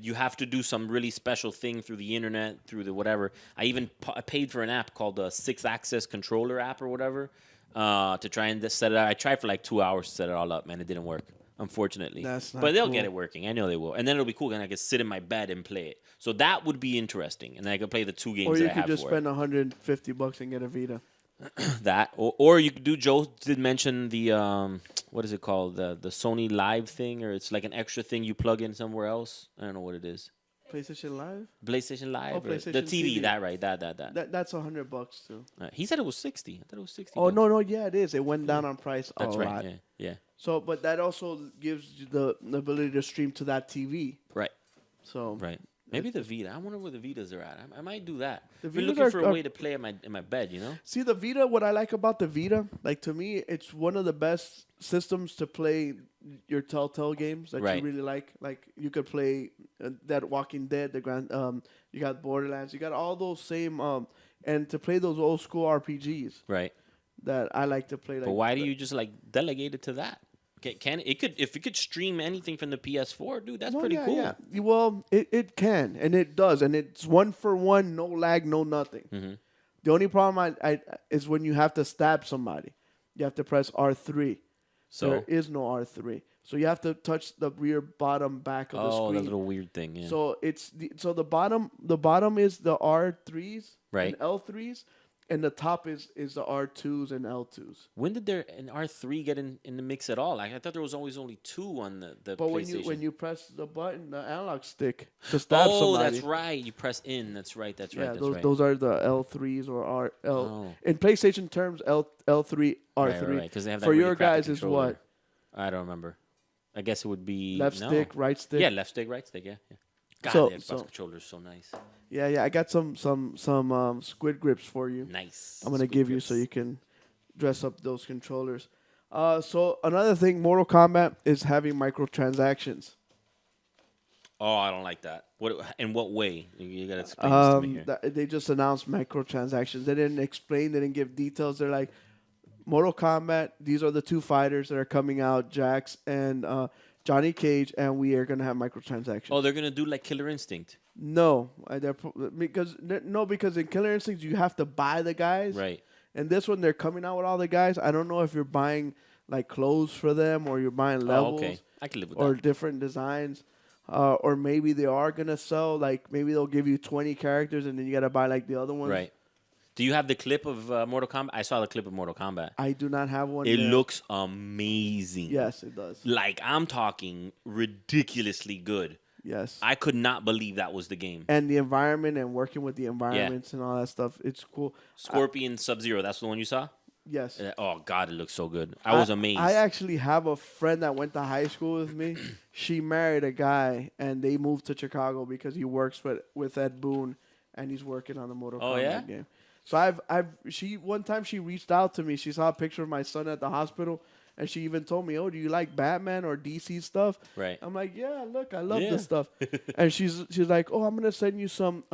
B: You have to do some really special thing through the internet, through the whatever. I even paid for an app called the 6-Axis Controller app or whatever to try and set it up. I tried for like 2 hours to set it all up, man. It didn't work, unfortunately.
A: That's not
B: but they'll
A: cool.
B: get it working. I know they will. And then it'll be cool, and I could sit in my bed and play it. So that would be interesting, and then I could play the 2 games
A: or
B: that
A: you
B: I
A: could
B: have
A: just
B: for
A: spend $150 and get a Vita.
B: that. Or you could do. Joe did mention the what is it called? The Sony Live thing, or it's like an extra thing you plug in somewhere else. I don't know what it is.
A: PlayStation Live?
B: PlayStation Live.
A: Oh,
B: or
A: PlayStation
B: the TV,
A: TV.
B: that right? That.
A: That's $100 too.
B: He said it was 60. I thought it was 60.
A: Oh no, yeah, it is. It went down on price
B: That's
A: a
B: right.
A: lot.
B: Yeah.
A: So, but that also gives you the ability to stream to that TV.
B: Right.
A: So
B: Right. Maybe the Vita. I wonder where the Vitas are at. I might do that.
A: The
B: I've been
A: Vitas
B: looking for a
A: are-
B: way to play in my bed.
A: See, the Vita, what I like about the Vita, like to me, it's one of the best systems to play your Telltale games that
B: Right.
A: you really like. Like you could play that Walking Dead, you got Borderlands, you got all those same, and to play those old school RPGs
B: Right.
A: that I like to play. Like,
B: But why do you just like delegate it to that? Can it could if it could stream anything from the PS4, dude? That's pretty cool.
A: Yeah. Well, it can, and it does, and it's 1-for-1, no lag, no nothing.
B: Mm-hmm.
A: The only problem I is when you have to stab somebody, you have to press R3.
B: So
A: There is no R3, so you have to touch the rear bottom back of the
B: that
A: screen.
B: little weird thing. Yeah.
A: So the bottom is the R3s
B: Right.
A: and L3s, and the top is the R2s and L2s.
B: When did there an R3 get in the mix at all? Like, I thought there was always only 2 on the
A: But
B: PlayStation.
A: when you press the button, the analog stick to stab somebody.
B: That's right. You press in. That's right. That's right.
A: Yeah,
B: That's
A: those
B: right.
A: those are the L3s or L.
B: Oh.
A: In PlayStation terms, L3 R3.
B: Right. Because they have that
A: For
B: really
A: your
B: crappy
A: guys is
B: controller.
A: what?
B: I don't remember. I guess it would be
A: Left
B: no.
A: stick, right stick.
B: Yeah, left stick, right stick. Yeah. God,
A: So-
B: the Xbox
A: so-
B: controller is so nice.
A: Yeah. I got some squid grips for you.
B: Nice.
A: I'm gonna
B: Squid
A: give you
B: grips.
A: so you can dress up those controllers. So another thing, Mortal Kombat is having microtransactions.
B: Oh, I don't like that. What? In what way? You gotta explain this to me here.
A: They just announced microtransactions. They didn't explain. They didn't give details. They're like, Mortal Kombat. These are the 2 fighters that are coming out, Jax and Johnny Cage, and we are gonna have microtransactions.
B: Oh, they're gonna do like Killer Instinct.
A: No, because in Killer Instinct you have to buy the guys.
B: Right.
A: And this one they're coming out with all the guys. I don't know if you're buying like clothes for them or you're buying levels.
B: Oh, okay. I can live with
A: or
B: that.
A: different designs. Or maybe they are gonna sell like maybe they'll give you 20 characters and then you gotta buy like the other ones.
B: Right. Do you have the clip of Mortal Kombat? I saw the clip of Mortal Kombat.
A: I do not have one.
B: It
A: there.
B: looks amazing.
A: Yes, it does.
B: Like, I'm talking ridiculously good.
A: Yes.
B: I could not believe that was the game.
A: And the environment and working with the environments and all that stuff. It's cool.
B: Scorpion Sub-Zero, that's the one you saw?
A: Yes.
B: Oh, God, it looks so good. I was amazed.
A: I actually have a friend that went to high school with me. She married a guy, and they moved to Chicago because he works with Ed Boon, and he's working on the Mortal Kombat game. So one time she reached out to me. She saw a picture of my son at the hospital, and she even told me, "Oh, do you like Batman or DC stuff?"
B: Right.
A: I'm like, "Yeah, look, I love this stuff." And she's like, "Oh, I'm gonna send you some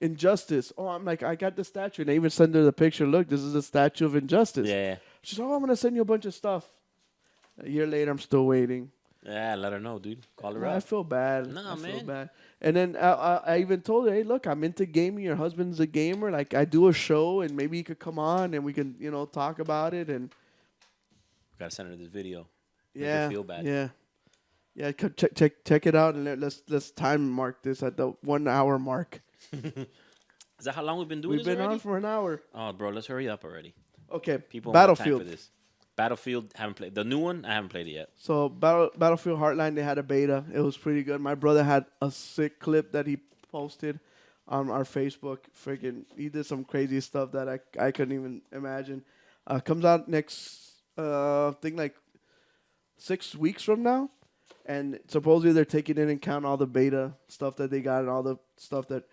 A: Injustice." Oh, I'm like, I got the statue, and I even send her the picture. Look, this is a statue of Injustice.
B: Yeah.
A: She's like, "Oh, I'm gonna send you a bunch of stuff." A year later, I'm still waiting.
B: Yeah, let her know, dude. Call her
A: I
B: up.
A: feel bad.
B: Nah,
A: I feel
B: man.
A: bad. And then I even told her, "Hey, look, I'm into gaming. Your husband's a gamer. Like, I do a show, and maybe you could come on, and we can, talk about it." And
B: Gotta send her this video. Make
A: yeah,
B: her feel bad.
A: yeah. Check it out, and let's time mark this at the 1 hour mark.
B: Is that how long we've been doing
A: We've
B: this
A: been
B: already?
A: on for an hour.
B: Oh, bro, let's hurry up already.
A: Okay,
B: People want
A: Battlefield.
B: time for this. Battlefield, haven't played. The new one, I haven't played it yet.
A: So Battlefield Hardline, they had a beta. It was pretty good. My brother had a sick clip that he posted on our Facebook. Freaking, he did some crazy stuff that I couldn't even imagine. Comes out next, thing like 6 weeks from now, and supposedly they're taking in account all the beta stuff that they got and all the stuff that.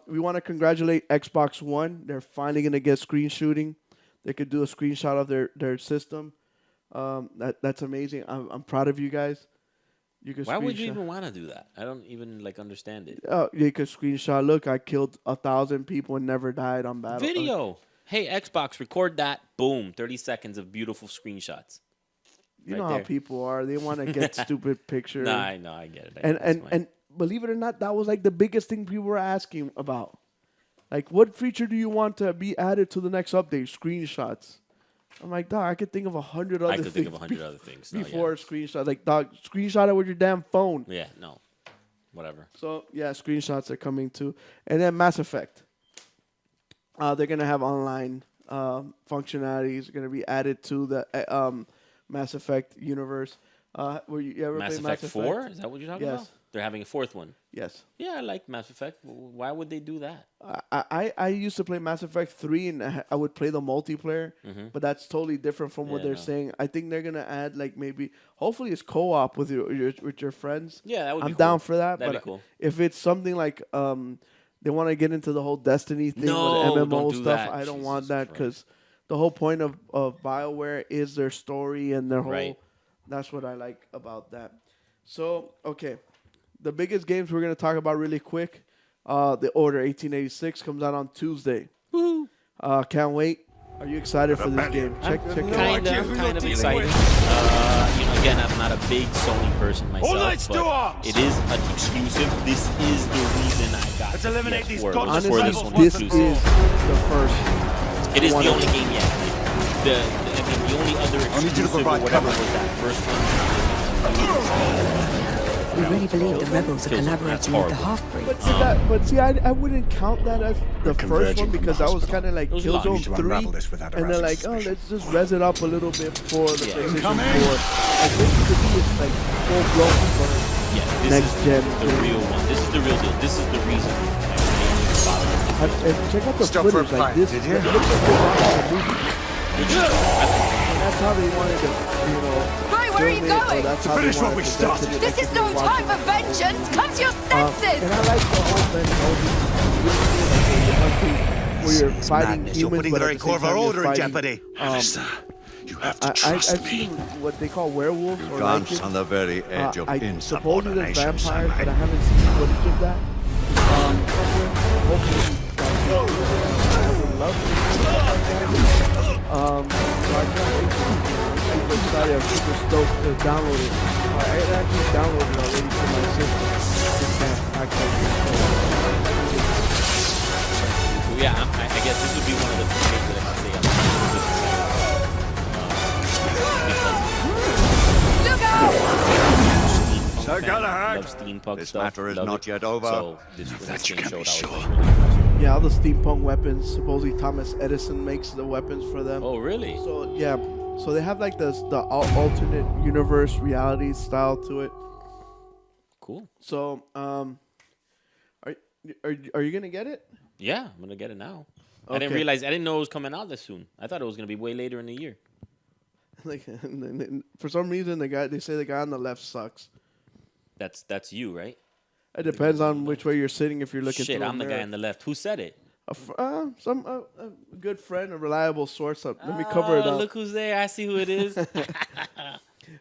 A: We want to congratulate Xbox One. They're finally gonna get screen shooting. They could do a screenshot of their system. That's amazing. I'm proud of you guys. You could.
B: Why would you even want to do that? I don't even understand it.
A: You could screenshot. Look, I killed 1,000 people and never died on battle.
B: Video. Hey, Xbox, record that. Boom. 30 seconds of beautiful screenshots.
A: You know how people are. They want to get stupid pictures.
B: Nah, I know. I get it.
A: And believe it or not, that was like the biggest thing people were asking about. Like, what feature do you want to be added to the next update? Screenshots. I'm like, dog, I could think of 100 other things.
B: I could think of 100 other things.
A: Before screenshot. Like, dog, screenshot it with your damn phone.
B: Yeah, no. Whatever.
A: So, yeah, screenshots are coming too. And then Mass Effect. They're going to have online functionalities going to be added to the Mass Effect universe. Were you ever
B: Mass
A: play
B: Effect
A: Mass
B: 4?
A: Effect?
B: Is that what you're talking
A: Yes.
B: about? They're having a fourth one.
A: Yes.
B: Yeah, I like Mass Effect. Why would they do that?
A: I used to play Mass Effect 3, and I would play the multiplayer, but that's totally different from what they're saying. I think they're gonna add like maybe, hopefully, it's co-op with your friends.
B: Yeah, that would be
A: I'm
B: cool.
A: down for that.
B: That'd
A: but
B: be cool.
A: If it's something like they want to get into the whole Destiny thing
B: No,
A: with MMO
B: don't do
A: stuff,
B: that.
A: I don't want
B: Jesus
A: that because the whole point of BioWare is their story and their whole.
B: Right.
A: That's what I like about that. So okay. The biggest games we're going to talk about really quick. The Order 1886 comes out on Tuesday. Woo! Can't wait. Are you excited for this game? Check it out.
B: Kind of excited. Again, I'm not a big Sony person myself, but it is an exclusive. This is the reason I got
J: Let's eliminate these
B: PS4.
J: gods.
B: Was for this
A: Honestly,
B: one
A: this
B: exclusive.
A: is the first.
B: It is
A: one
B: the
A: of
B: only
A: them.
B: game yet. The only other exclusive or whatever was that first one.
K: We really believe the rebels are collaborating with the half-breeds.
A: But see, I wouldn't count that as the first one because that was kind of like Killzone 3, and they're like, oh, let's just res it up a little bit for the PlayStation 4. Like, this to me is like full blown for next gen.
B: The real one. This is the real deal. This is the reason.
A: And check out the footage like this. It looks like they're watching a movie. And that's how they wanted to,
I: Right, where are you going?
A: That's how
J: finish
A: they
J: what
A: wanted
J: we
A: to
J: started.
A: present it.
I: This is no time for vengeance. Come to your senses.
A: And I like the whole mentality where you're fighting humans,
J: You're putting
A: but
J: the
A: at
J: very
A: the
J: core
A: same
J: of our
A: time you're
J: order in
A: fighting,
J: jeopardy. Alistair, you have to
A: I've
J: trust
A: seen
J: me.
A: what they call werewolves or
L: Gone
A: lycans.
L: on the very edge of
A: supposedly there's
L: insubordination,
A: vampires, but I
L: Samurai.
A: haven't seen footage of that. Hopefully, I would love to. So I can't wait. I'm super excited. I'm super stoked to download it. I actually downloaded it already for my system. I
B: Yeah, I guess this would be one of the things that I say.
I: Look out!
J: Sir Galahad,
B: love steampunk
L: This
B: stuff.
L: matter is
B: love
L: not
B: it.
L: yet over.
B: So this
J: that you
B: game
J: can be
B: showed
J: sure.
B: out. Was really impressive.
A: Yeah, all the steampunk weapons. Supposedly Thomas Edison makes the weapons for them.
B: Oh, really?
A: So yeah, so they have like the alternate universe reality style to it.
B: Cool.
A: So, are you gonna get it?
B: Yeah, I'm gonna get it now. I
A: Okay.
B: didn't know it was coming out this soon. I thought it was gonna be way later in the year.
A: Like, for some reason, they say the guy on the left sucks.
B: That's you, right?
A: It depends on which way you're sitting. If you're looking
B: Shit,
A: through a
B: I'm the guy
A: mirror.
B: on the left. Who said it?
A: A good friend, a reliable source. Let me cover it up.
B: Look who's there. I see who it is.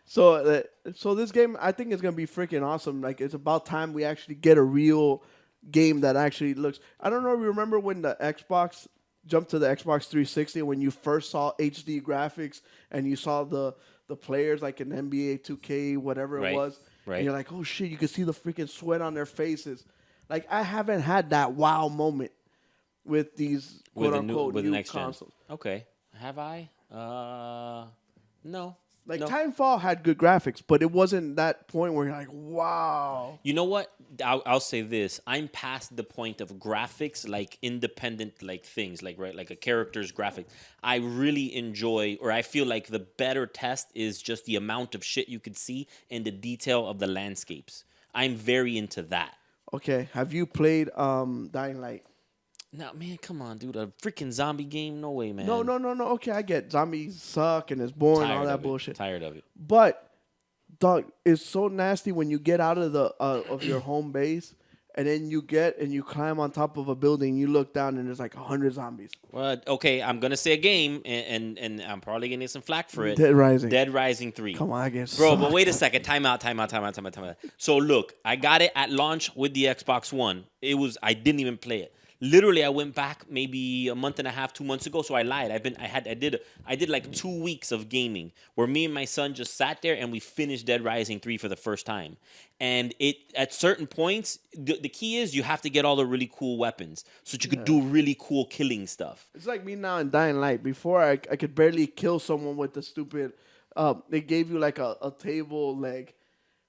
A: So this game, I think, is gonna be freaking awesome. Like, it's about time we actually get a real game that actually looks. I don't know if you remember when the Xbox jumped to the Xbox 360 when you first saw HD graphics and you saw the players like in NBA 2K, whatever it was.
B: Right.
A: And you're like, oh shit, you can see the freaking sweat on their faces. Like, I haven't had that wow moment with these quote unquote
B: with
A: new
B: the next
A: consoles.
B: gen. Okay. Have I? No.
A: Like,
B: No.
A: Titanfall had good graphics, but it wasn't that point where you're like, wow.
B: You know what? I'll say this. I'm past the point of graphics, like independent, like things, like like a character's graphics. I really enjoy, or I feel like the better test is just the amount of shit you could see and the detail of the landscapes. I'm very into that.
A: Okay, have you played Dying Light?
B: No, man, come on, dude. A freaking zombie game? No way, man.
A: No. Okay, I get zombies suck and it's boring, all that bullshit.
B: Tired of it.
A: But dog, it's so nasty when you get out of the of your home base and then you climb on top of a building. You look down and there's like 100 zombies.
B: Well, okay, I'm gonna say a game, and I'm probably gonna get some flack for it.
A: Dead Rising.
B: Dead Rising 3.
A: Come on, I guess.
B: Bro, but wait a second. Time out. So look, I got it at launch with the Xbox One. I didn't even play it. Literally, I went back maybe a month and a half, 2 months ago. So I lied. I did like 2 weeks of gaming where me and my son just sat there and we finished Dead Rising 3 for the first time. And at certain points, the key is you have to get all the really cool weapons so that you could do really cool killing stuff.
A: It's like me now in Dying Light. Before I could barely kill someone with the stupid. They gave you like a table leg.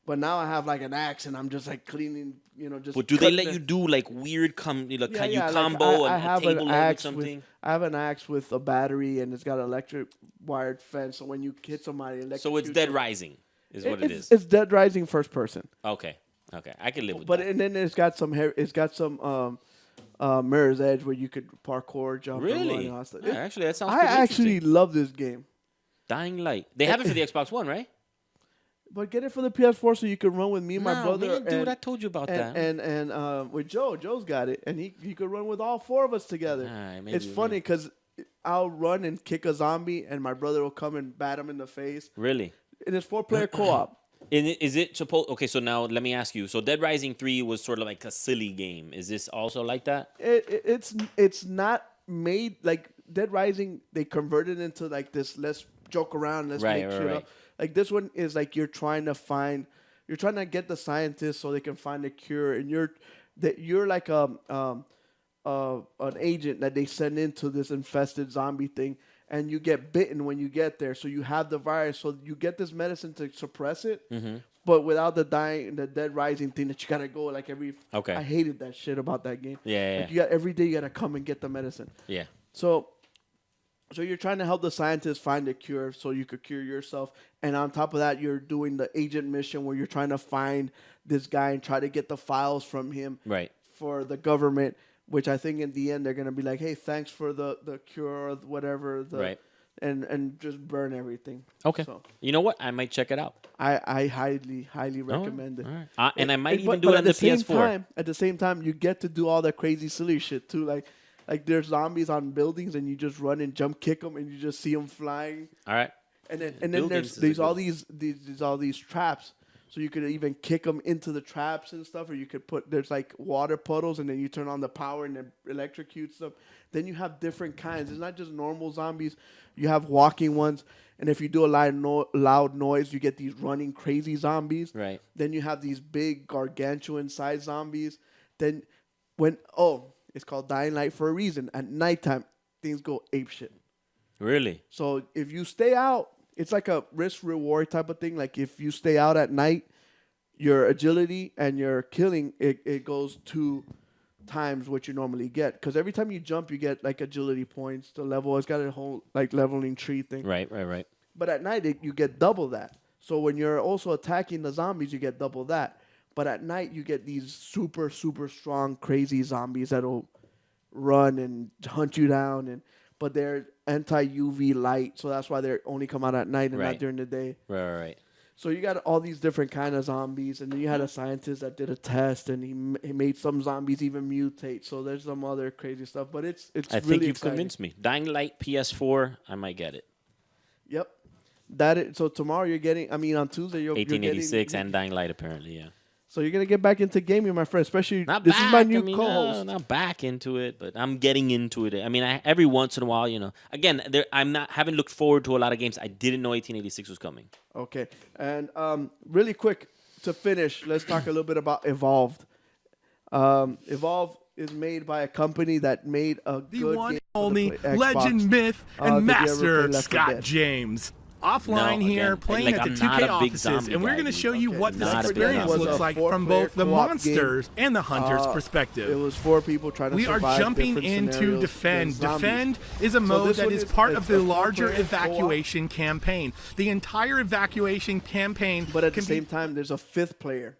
A: But now I have like an axe and I'm just like cleaning, just.
B: But do they let you do like weird combo
A: like,
B: a table leg or something?
A: I have an axe with a battery and it's got an electric wired fence. So when you hit somebody,
B: so it's Dead Rising, is what it is.
A: It's Dead Rising first person.
B: Okay, I can live with
A: that.
B: But
A: and then it's got some Mirror's Edge where you could parkour, jump.
B: Really?
A: And run and all that stuff.
B: Actually, that sounds.
A: I
B: pretty
A: actually love this game.
B: Dying Light. They have it for the Xbox One, right?
A: But get it for the PS4 so you can run with me and my brother.
B: Man, dude, I told you about that.
A: And with Joe. Joe's got it. And he could run with all four of us together. It's funny because I'll run and kick a zombie and my brother will come and bat him in the face.
B: Really?
A: And it's 4-player co-op.
B: Is it supposed... Okay, so now let me ask you. So Dead Rising 3 was sort of like a silly game. Is this also like that?
A: It's not made... Like, Dead Rising, they converted into like this, let's joke around, let's make shit up. Like, this one is like you're trying to get the scientists so they can find a cure, and you're like an agent that they send into this infested zombie thing, and you get bitten when you get there. So you have the virus, so you get this medicine to suppress it, but without the Dead Rising thing that you gotta go like every.
B: Okay.
A: I hated that shit about that game.
B: Yeah.
A: Like every day you gotta come and get the medicine.
B: Yeah.
A: So you're trying to help the scientists find a cure so you could cure yourself. And on top of that, you're doing the agent mission where you're trying to find this guy and try to get the files from him for the government, which I think in the end they're going to be like, hey, thanks for the cure or whatever. And just burn everything.
B: Okay.
A: So,
B: you know what? I might check it out.
A: I highly recommend it.
B: All right. And I might even do it on the PS4.
A: At the same time, you get to do all that crazy silly shit too. Like there's zombies on buildings and you just run and jump kick them and you just see them flying.
B: All right.
A: And then there's all these traps, so you could even kick them into the traps and stuff, or you could there's like water puddles and then you turn on the power and it electrocutes them. Then you have different kinds. It's not just normal zombies. You have walking ones, and if you do a loud noise, you get these running crazy zombies.
B: Right.
A: Then you have these big gargantuan sized zombies. Then it's called Dying Light for a reason. At nighttime, things go apeshit.
B: Really?
A: So if you stay out, it's like a risk-reward type of thing. Like if you stay out at night, your agility and your killing, it goes 2 times what you normally get. Because every time you jump, you get like agility points to level. It's got a whole like leveling tree thing.
B: Right.
A: But at night, you get double that. So when you're also attacking the zombies, you get double that. But at night, you get these super, super strong, crazy zombies that'll run and hunt you down. But they're anti-UV light, so that's why they only come out at night and not during the day.
B: Right.
A: So you got all these different kind of zombies, and then you had a scientist that did a test, and he made some zombies even mutate. So there's some other crazy stuff, but it's
B: I
A: really
B: think you've
A: exciting.
B: convinced me. Dying Light PS4, I might get it.
A: Yep. So tomorrow you're getting. I mean, on Tuesday you're
B: 1886
A: getting,
B: and Dying Light apparently, yeah.
A: So you're gonna get back into gaming, my friend. Especially
B: Not
A: this
B: back,
A: is my new
B: I mean,
A: co-host.
B: No, not back into it, but I'm getting into it. I mean, every once in a while, Again, haven't looked forward to a lot of games. I didn't know 1886 was coming.
A: Okay, and really quick to finish, let's talk a little bit about Evolved. Evolve is made by a company that made a
L: the
A: good
L: one
A: game
L: only
A: for the Xbox.
L: legend, myth,
A: Did
L: and
A: you ever
L: master
A: play Left 4
L: Scott
A: Dead?
L: James. Offline
B: No,
L: here,
B: again,
L: playing
B: like,
L: at the
B: I'm
L: 2K
B: not a big
L: offices,
B: zombie
L: and we're
B: guy,
L: going to
B: dude.
L: show you what this
B: Not a big
L: experience
B: zombie.
L: looks like from
A: four-player
L: both the
A: co-op
L: monsters
A: game.
L: and the hunter's
A: It
L: perspective.
A: was 4 people trying to
L: We are
A: survive
L: jumping
A: different
L: into
A: scenarios
L: Defend.
A: against zombies.
L: Defend is a
A: So
L: mode
A: this
L: that
A: one
L: is part of
A: it's
L: the
A: a
L: larger
A: 4-player co-op.
L: evacuation campaign. The entire evacuation campaign
A: But at the
L: can
A: same time, there's a 5th player,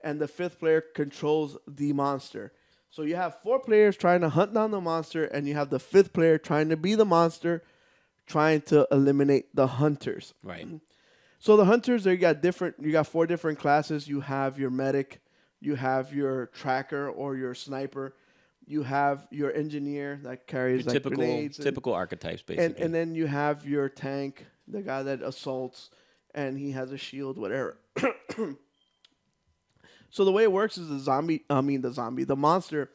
A: and the 5th player controls the monster. So you have 4 players trying to hunt down the monster, and you have the 5th player trying to be the monster, trying to eliminate the hunters.
B: Right.
A: So the hunters, you got 4 different classes. You have your medic, you have your tracker or your sniper, you have your engineer that carries like grenades.
B: Typical archetypes, basically.
A: And then you have your tank, the guy that assaults, and he has a shield, whatever. So the way it works is the monster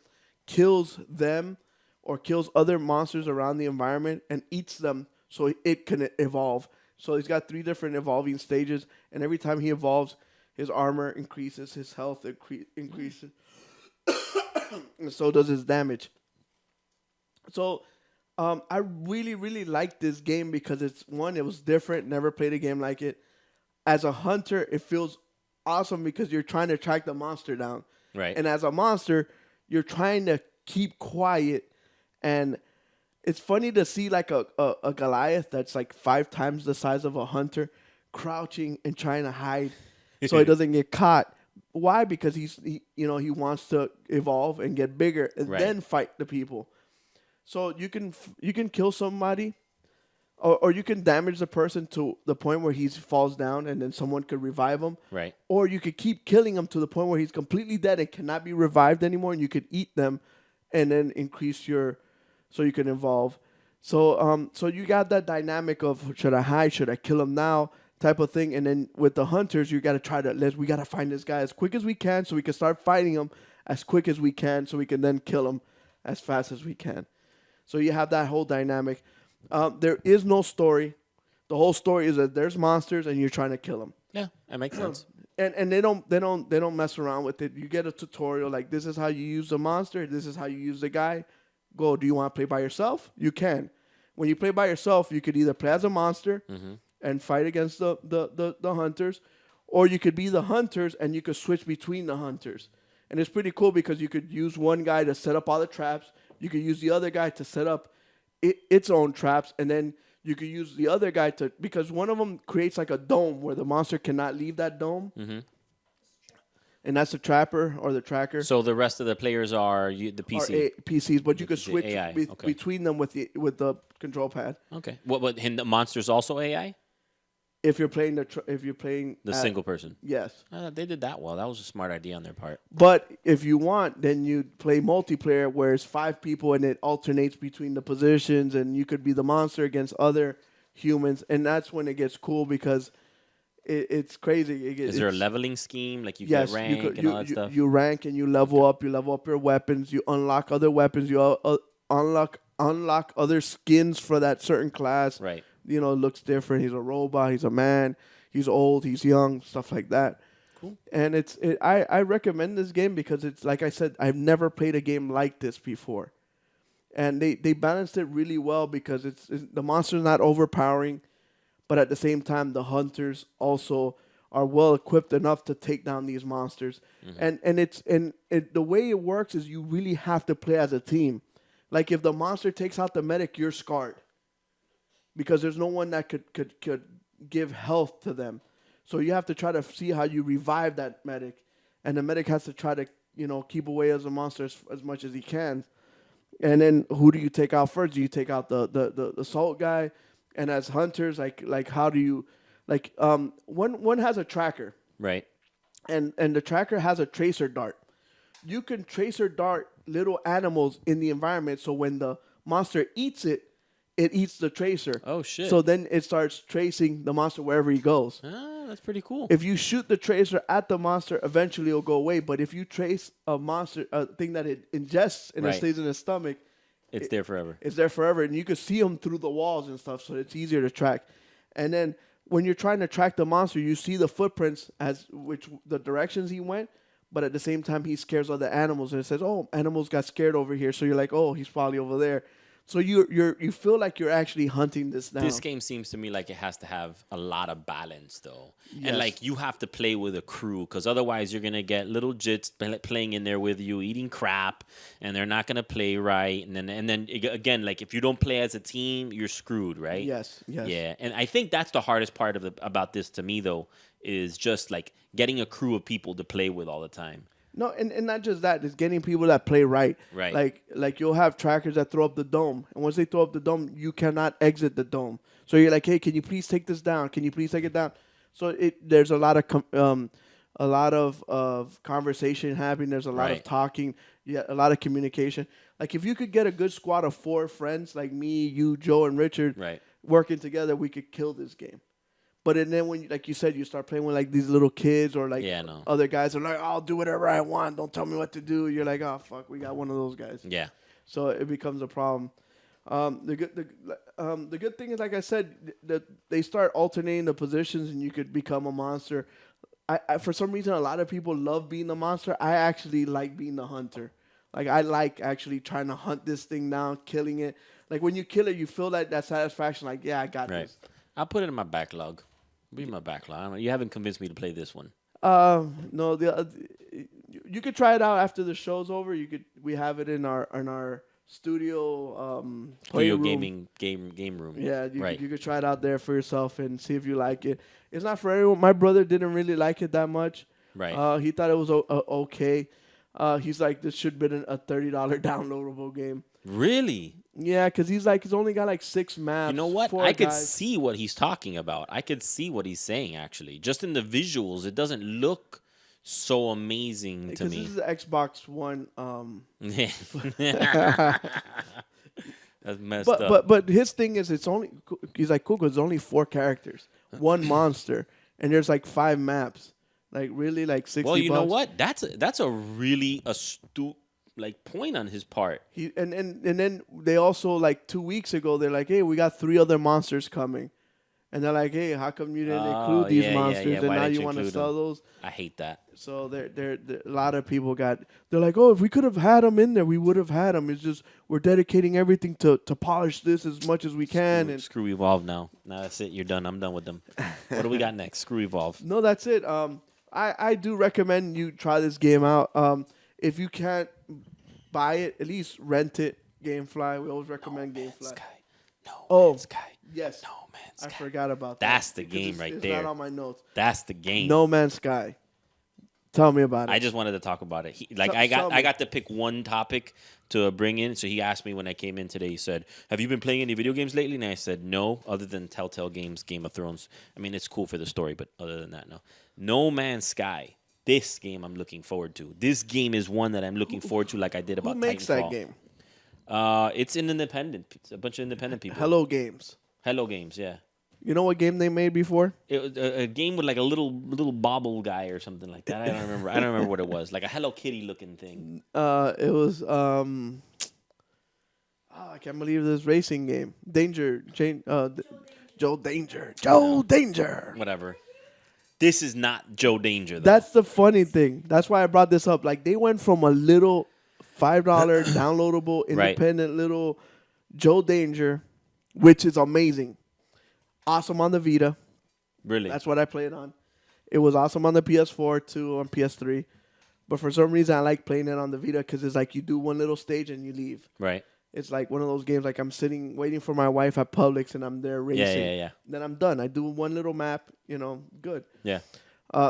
A: kills them or kills other monsters around the environment and eats them so it can evolve. So he's got 3 different evolving stages, and every time he evolves, his armor increases, his health increases, and so does his damage. So I really, really like this game because it was different, never played a game like it. As a hunter, it feels awesome because you're trying to track the monster down.
B: Right.
A: And as a monster, you're trying to keep quiet. And it's funny to see like a Goliath that's like 5 times the size of a hunter crouching and trying to hide so he doesn't get caught. Why? Because he wants to evolve and get bigger and then fight the people. So you can kill somebody, or you can damage the person to the point where he falls down, and then someone could revive him.
B: Right.
A: Or you could keep killing him to the point where he's completely dead and cannot be revived anymore, and you could eat them, and then increase so you can evolve. So you got that dynamic of should I hide, should I kill him now, type of thing. And then with the hunters, you got to we got to find this guy as quick as we can so we can start fighting him as quick as we can so we can then kill him as fast as we can. So you have that whole dynamic. There is no story. The whole story is that there's monsters and you're trying to kill them.
B: Yeah, that makes sense.
A: And they don't mess around with it. You get a tutorial like this is how you use the monster. This is how you use the guy. Go. Do you want to play by yourself? You can. When you play by yourself, you could either play as a monster and fight against the hunters, or you could be the hunters and you could switch between the hunters. And it's pretty cool because you could use one guy to set up all the traps. You could use the other guy to set up its own traps, and then you could use the other guy because one of them creates like a dome where the monster cannot leave that dome. Mm-hmm. And that's the trapper or the tracker.
B: So the rest of the players are the PC.
A: PCs, but you could switch
B: AI.
A: between them with the control pad.
B: Okay. What? And the monster's also AI?
A: If you're playing the
B: single person.
A: Yes.
B: They did that well. That was a smart idea on their part.
A: But if you want, then you play multiplayer where it's 5 people and it alternates between the positions, and you could be the monster against other humans, and that's when it gets cool because it's crazy.
B: Is there a leveling scheme? Like you get rank and all that stuff?
A: You rank and you level up. You level up your weapons. You unlock other weapons. You unlock other skins for that certain class.
B: Right.
A: It looks different. He's a robot. He's a man. He's old. He's young. Stuff like that.
B: Cool.
A: And I recommend this game because it's like I said, I've never played a game like this before, and they balanced it really well because the monster's not overpowering, but at the same time the hunters also are well equipped enough to take down these monsters. Mm-hmm. And the way it works is you really have to play as a team. Like if the monster takes out the medic, you're scarred. Because there's no one that could give health to them. So you have to try to see how you revive that medic. and the medic has to try to keep away as a monster as much as he can. And then who do you take out first? Do you take out the assault guy? And as hunters, like how do you one has a tracker,
B: Right.
A: and the tracker has a tracer dart. You can tracer dart little animals in the environment, so when the monster eats it, it eats the tracer.
B: Oh shit!
A: So then it starts tracing the monster wherever he goes.
B: Ah, that's pretty cool.
A: If you shoot the tracer at the monster, eventually it'll go away. But if you trace a monster, a thing that it ingests and it stays in its stomach,
B: it's there forever.
A: It's there forever, and you can see them through the walls and stuff, so it's easier to track. And then when you're trying to track the monster, you see the footprints as the directions he went, but at the same time he scares other animals, and it says, "Oh, animals got scared over here," so you're like, "Oh, he's probably over there." So you feel like you're actually hunting this down.
B: This game seems to me like it has to have a lot of balance, though.
A: Yes.
B: And like you have to play with a crew, because otherwise you're gonna get little jits playing in there with you, eating crap, and they're not gonna play right. And then again, like if you don't play as a team, you're screwed, right?
A: Yes.
B: Yeah, and I think that's the hardest part about this to me, though, is just like getting a crew of people to play with all the time.
A: No, and not just that. It's getting people that play right.
B: Right.
A: Like you'll have trackers that throw up the dome, and once they throw up the dome, you cannot exit the dome. So you're like, "Hey, can you please take this down? Can you please take it down?" So there's a lot of conversation happening. There's a lot of talking. Yeah, a lot of communication. Like if you could get a good squad of 4 friends, like me, you, Joe, and Richard, working together, we could kill this game. But and then when, like you said, you start playing with like these little kids or like other guys are like, "I'll do whatever I want. Don't tell me what to do." You're like, "Oh fuck, we got one of those guys."
B: Yeah.
A: So it becomes a problem. The good thing is, like I said, that they start alternating the positions and you could become a monster. I for some reason a lot of people love being the monster. I actually like being the hunter. Like I like actually trying to hunt this thing down, killing it. Like when you kill it, you feel that satisfaction. Like, yeah, I got this.
B: I'll put it in my backlog. Be my backlog. You haven't convinced me to play this one.
A: No, you could try it out after the show's over. We have it in our studio
B: Studio
A: room.
B: gaming game room.
A: Yeah, you could try it out there for yourself and see if you like it. It's not for everyone. My brother didn't really like it that much.
B: Right.
A: He thought it was okay. He's like, this should have been a $30 downloadable game.
B: Really?
A: Yeah, because he's only got like 6 maps.
B: You know what?
A: 4
B: I could
A: guys.
B: see what he's talking about. I could see what he's saying, actually. Just in the visuals, it doesn't look so amazing to me.
A: Because this is the Xbox One.
B: That's messed up.
A: But his thing is, he's like, cool, 'cause it's only 4 characters, 1 monster, and there's like 5 maps. Like really, like $60.
B: Well, you know what? That's a really astute point on his part.
A: And then they also, like 2 weeks ago, they're like, hey, we got 3 other monsters coming, and they're like, hey, how come you didn't include these monsters? And
B: Why
A: now
B: didn't
A: you want to sell those?
B: I hate that.
A: So a lot of people they're like, oh, if we could have had them in there, we would have had them. It's just we're dedicating everything to polish this as much as we can.
B: Screw Evolve now. Now that's it. You're done. I'm done with them. What do we got next? Screw Evolve.
A: No, that's it. I do recommend you try this game out. If you can't buy it, at least rent it. GameFly. We always recommend GameFly.
B: No Man's Sky.
A: Yes.
B: No Man's Sky.
A: I forgot about that.
B: That's the game right there.
A: It's not on my notes.
B: That's the game.
A: No Man's Sky. Tell me about it.
B: I just wanted to talk about it. I got to pick one topic to bring in. So he asked me when I came in today. He said, "Have you been playing any video games lately?" And I said, "No, other than Telltale Games, Game of Thrones. I mean, it's cool for the story, but other than that, no." No Man's Sky. This game I'm looking forward to. This game is one that I'm looking forward to, like I did about Titanfall.
A: Who makes that game?
B: It's an independent. It's a bunch of independent people.
A: Hello Games.
B: Hello Games, yeah.
A: You know what game they made before?
B: It was a game with like a little bobble guy or something like that. I don't remember. I don't remember what it was. Like a Hello Kitty looking thing.
A: It was I can't believe this racing game. Joe Danger.
B: Whatever. This is not Joe Danger, though.
A: That's the funny thing. That's why I brought this up. Like they went from a little $5 downloadable independent little Joe Danger, which is amazing. Awesome on the Vita.
B: Really?
A: That's what I played on. It was awesome on the PS4 too, on PS3. But for some reason, I like playing it on the Vita because it's like you do one little stage and you leave.
B: Right.
A: It's like one of those games like I'm sitting waiting for my wife at Publix and I'm there racing.
B: Yeah.
A: Then I'm done. I do one little map, good.
B: Yeah.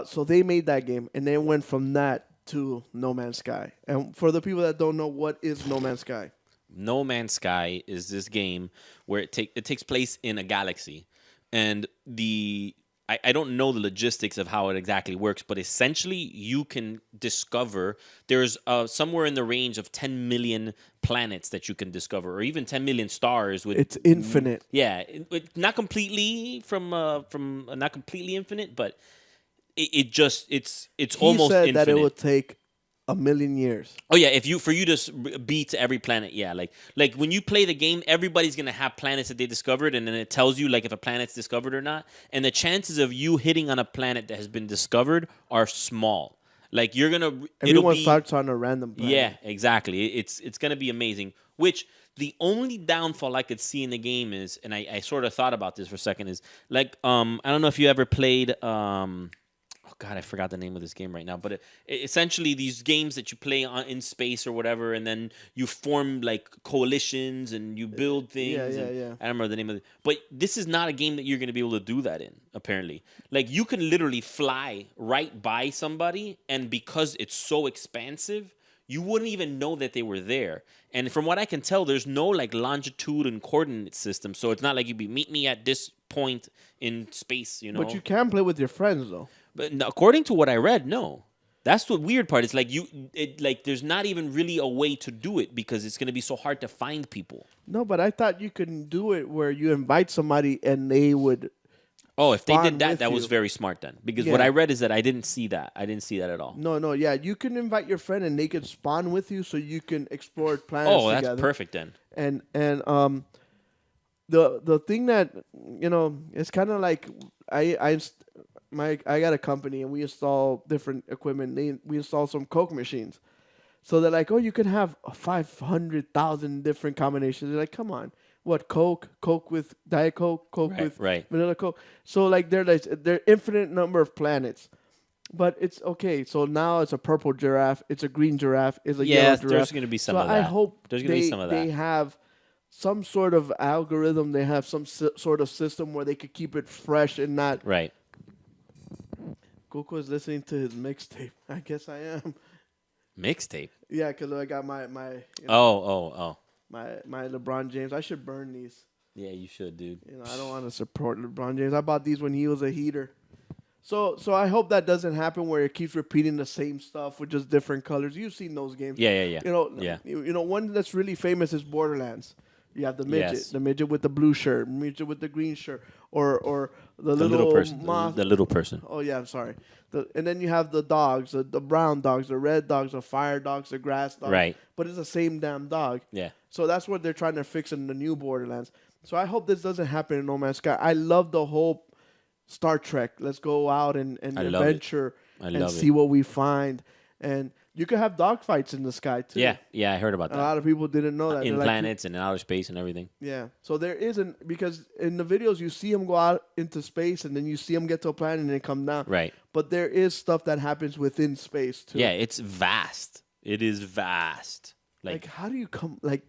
A: So they made that game and they went from that to No Man's Sky. And for the people that don't know, what is No Man's Sky?
B: No Man's Sky is this game where it takes place in a galaxy, and I don't know the logistics of how it exactly works, but essentially you can discover there's somewhere in the range of 10 million planets that you can discover, or even 10 million stars.
A: It's infinite.
B: Yeah, not completely not completely infinite, but it's
A: He
B: almost
A: said
B: infinite.
A: that it would take 1,000,000 years.
B: Oh yeah, for you to beat every planet, yeah, like when you play the game, everybody's gonna have planets that they discovered, and then it tells you like if a planet's discovered or not, and the chances of you hitting on a planet that has been discovered are small. Like
A: Everyone starts on a random planet.
B: Yeah, exactly. It's gonna be amazing. Which the only downfall I could see in the game is, and I sort of thought about this for a second, is like I don't know if you ever played oh God, I forgot the name of this game right now. But essentially, these games that you play in space or whatever, and then you form like coalitions and you build things.
A: Yeah.
B: I don't remember the name of it. But this is not a game that you're going to be able to do that in, apparently. Like, you can literally fly right by somebody, and because it's so expansive, you wouldn't even know that they were there. And from what I can tell, there's no like longitude and coordinate system. So it's not like you'd be meet me at this point in space, you know.
A: But you can play with your friends, though.
B: But according to what I read, no. That's the weird part. It's like there's not even really a way to do it because it's going to be so hard to find people.
A: No, but I thought you could do it where you invite somebody and they would.
B: Oh, if they did
A: spawn
B: that,
A: with
B: that was
A: you.
B: very smart then. Because
A: Yeah.
B: what I read is that I didn't see that. I didn't see that at all.
A: No, yeah. You can invite your friend and they could spawn with you so you can explore planets
B: Oh, that's
A: together.
B: perfect then.
A: And the thing that, you know, it's kind of like I got a company and we install different equipment. We install some Coke machines. So they're like, oh, you can have 500,000 different combinations. They're like, come on. What, Coke with Diet Coke, Coke with vanilla Coke. So like they're infinite number of planets. But it's okay. So now it's a purple giraffe, it's a green giraffe, it's a yellow giraffe.
B: There's going to be some of that.
A: I hope
B: there's going to be some of that.
A: They have some sort of algorithm. They have some sort of system where they could keep it fresh and not.
B: Right.
A: Coco is listening to his mixtape. I guess I am.
B: Mixtape?
A: Yeah, because I got my my LeBron James. I should burn these.
B: Yeah, you should, dude.
A: You know, I don't want to support LeBron James. I bought these when he was a heater. So I hope that doesn't happen where it keeps repeating the same stuff with just different colors. You've seen those games.
B: Yeah.
A: You know, one that's really famous is Borderlands. You have the midget with the blue shirt, midget with the green shirt, or the little
B: person,
A: moth.
B: the little person.
A: Oh yeah, I'm sorry. And then you have the dogs, the brown dogs, the red dogs, the fire dogs, the grass dogs.
B: Right.
A: But it's the same damn dog.
B: Yeah.
A: So that's what they're trying to fix in the new Borderlands. So I hope this doesn't happen in No Man's Sky. I love the whole Star Trek. Let's go out and adventure and see what we find. And you could have dogfights in the sky too.
B: Yeah, I heard about that.
A: A lot of people didn't know that.
B: In
A: They're
B: planets and in outer space and everything.
A: Yeah. So there isn't, because in the videos you see them go out into space and then you see them get to a planet and then come down.
B: Right.
A: But there is stuff that happens within space too.
B: Yeah, it's vast. It is vast.
A: Like how do you come
B: I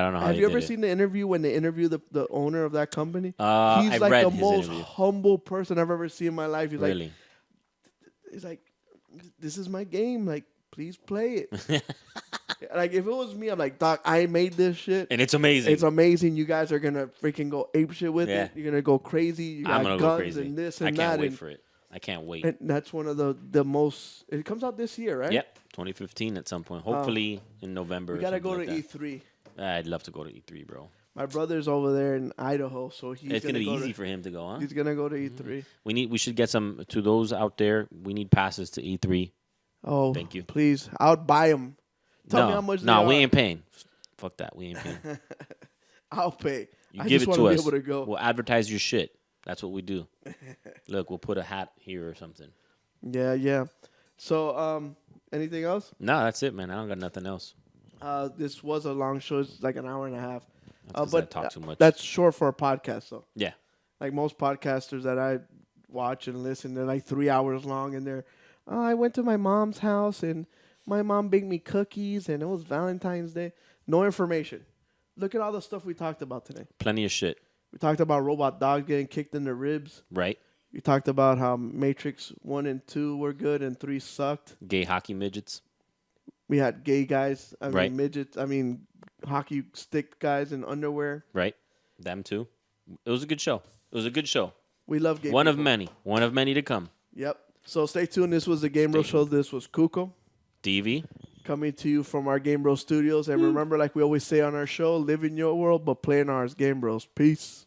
B: don't know how
A: have
B: they
A: you ever
B: did it.
A: seen the interview when they interview the owner of that company? He's
B: I've
A: like
B: read
A: the
B: his
A: most
B: interview.
A: humble person I've ever seen in my life. He's
B: Really?
A: he's like, this is my game. Like, please play it. Like, if it was me, I'm like, Doc, I made this shit.
B: And it's amazing.
A: It's amazing. You guys are going to freaking go ape shit with
B: Yeah.
A: it. You're going to go crazy. You got
B: I'm gonna
A: guns
B: go crazy.
A: and this and
B: I
A: that.
B: can't wait
A: and,
B: for it. I can't wait.
A: And that's one of the most... It comes out this year, right?
B: Yep, 2015 at some point. Hopefully in November.
A: We got to go to E3.
B: I'd love to go to E3, bro.
A: My brother's over there in Idaho, so he's
B: It's gonna be
A: go
B: easy for him to go, huh?
A: He's going to go to E3.
B: We should get some to those out there. We need passes to E3.
A: Oh,
B: thank you.
A: Please, I would buy them. Tell me how much.
B: No,
A: they
B: we
A: are.
B: ain't paying. Fuck that. We ain't paying.
A: I'll pay.
B: You
A: I
B: give
A: just
B: it to
A: wanna
B: us.
A: Be able to go.
B: We'll advertise your shit. That's what we do. Look, we'll put a hat here or something.
A: Yeah. So, anything else?
B: No, that's it, man. I don't got nothing else.
A: This was a long show. It's like an hour and a half.
B: That's 'cause I talk too much.
A: That's short for a podcast, though.
B: Yeah.
A: Like most podcasters that I watch and listen, they're like 3 hours long, and they're, I went to my mom's house and my mom baked me cookies and it was Valentine's Day. No information. Look at all the stuff we talked about today.
B: Plenty of shit.
A: We talked about robot dogs getting kicked in the ribs.
B: Right.
A: We talked about how Matrix 1 and 2 were good and 3 sucked.
B: Gay hockey midgets.
A: We had gay guys. I
B: Right.
A: mean, midgets. I mean, hockey stick guys in underwear.
B: Right. Them too. It was a good show. It was a good show.
A: We love gay
B: One of
A: people.
B: many. One of many to come.
A: Yep. So stay tuned. This was the Game Bros show. This was Kuko
B: DV.
A: coming to you from our Game Bros studios. And remember, like we always say on our show, live in your world, but play in ours. Game Bros. Peace.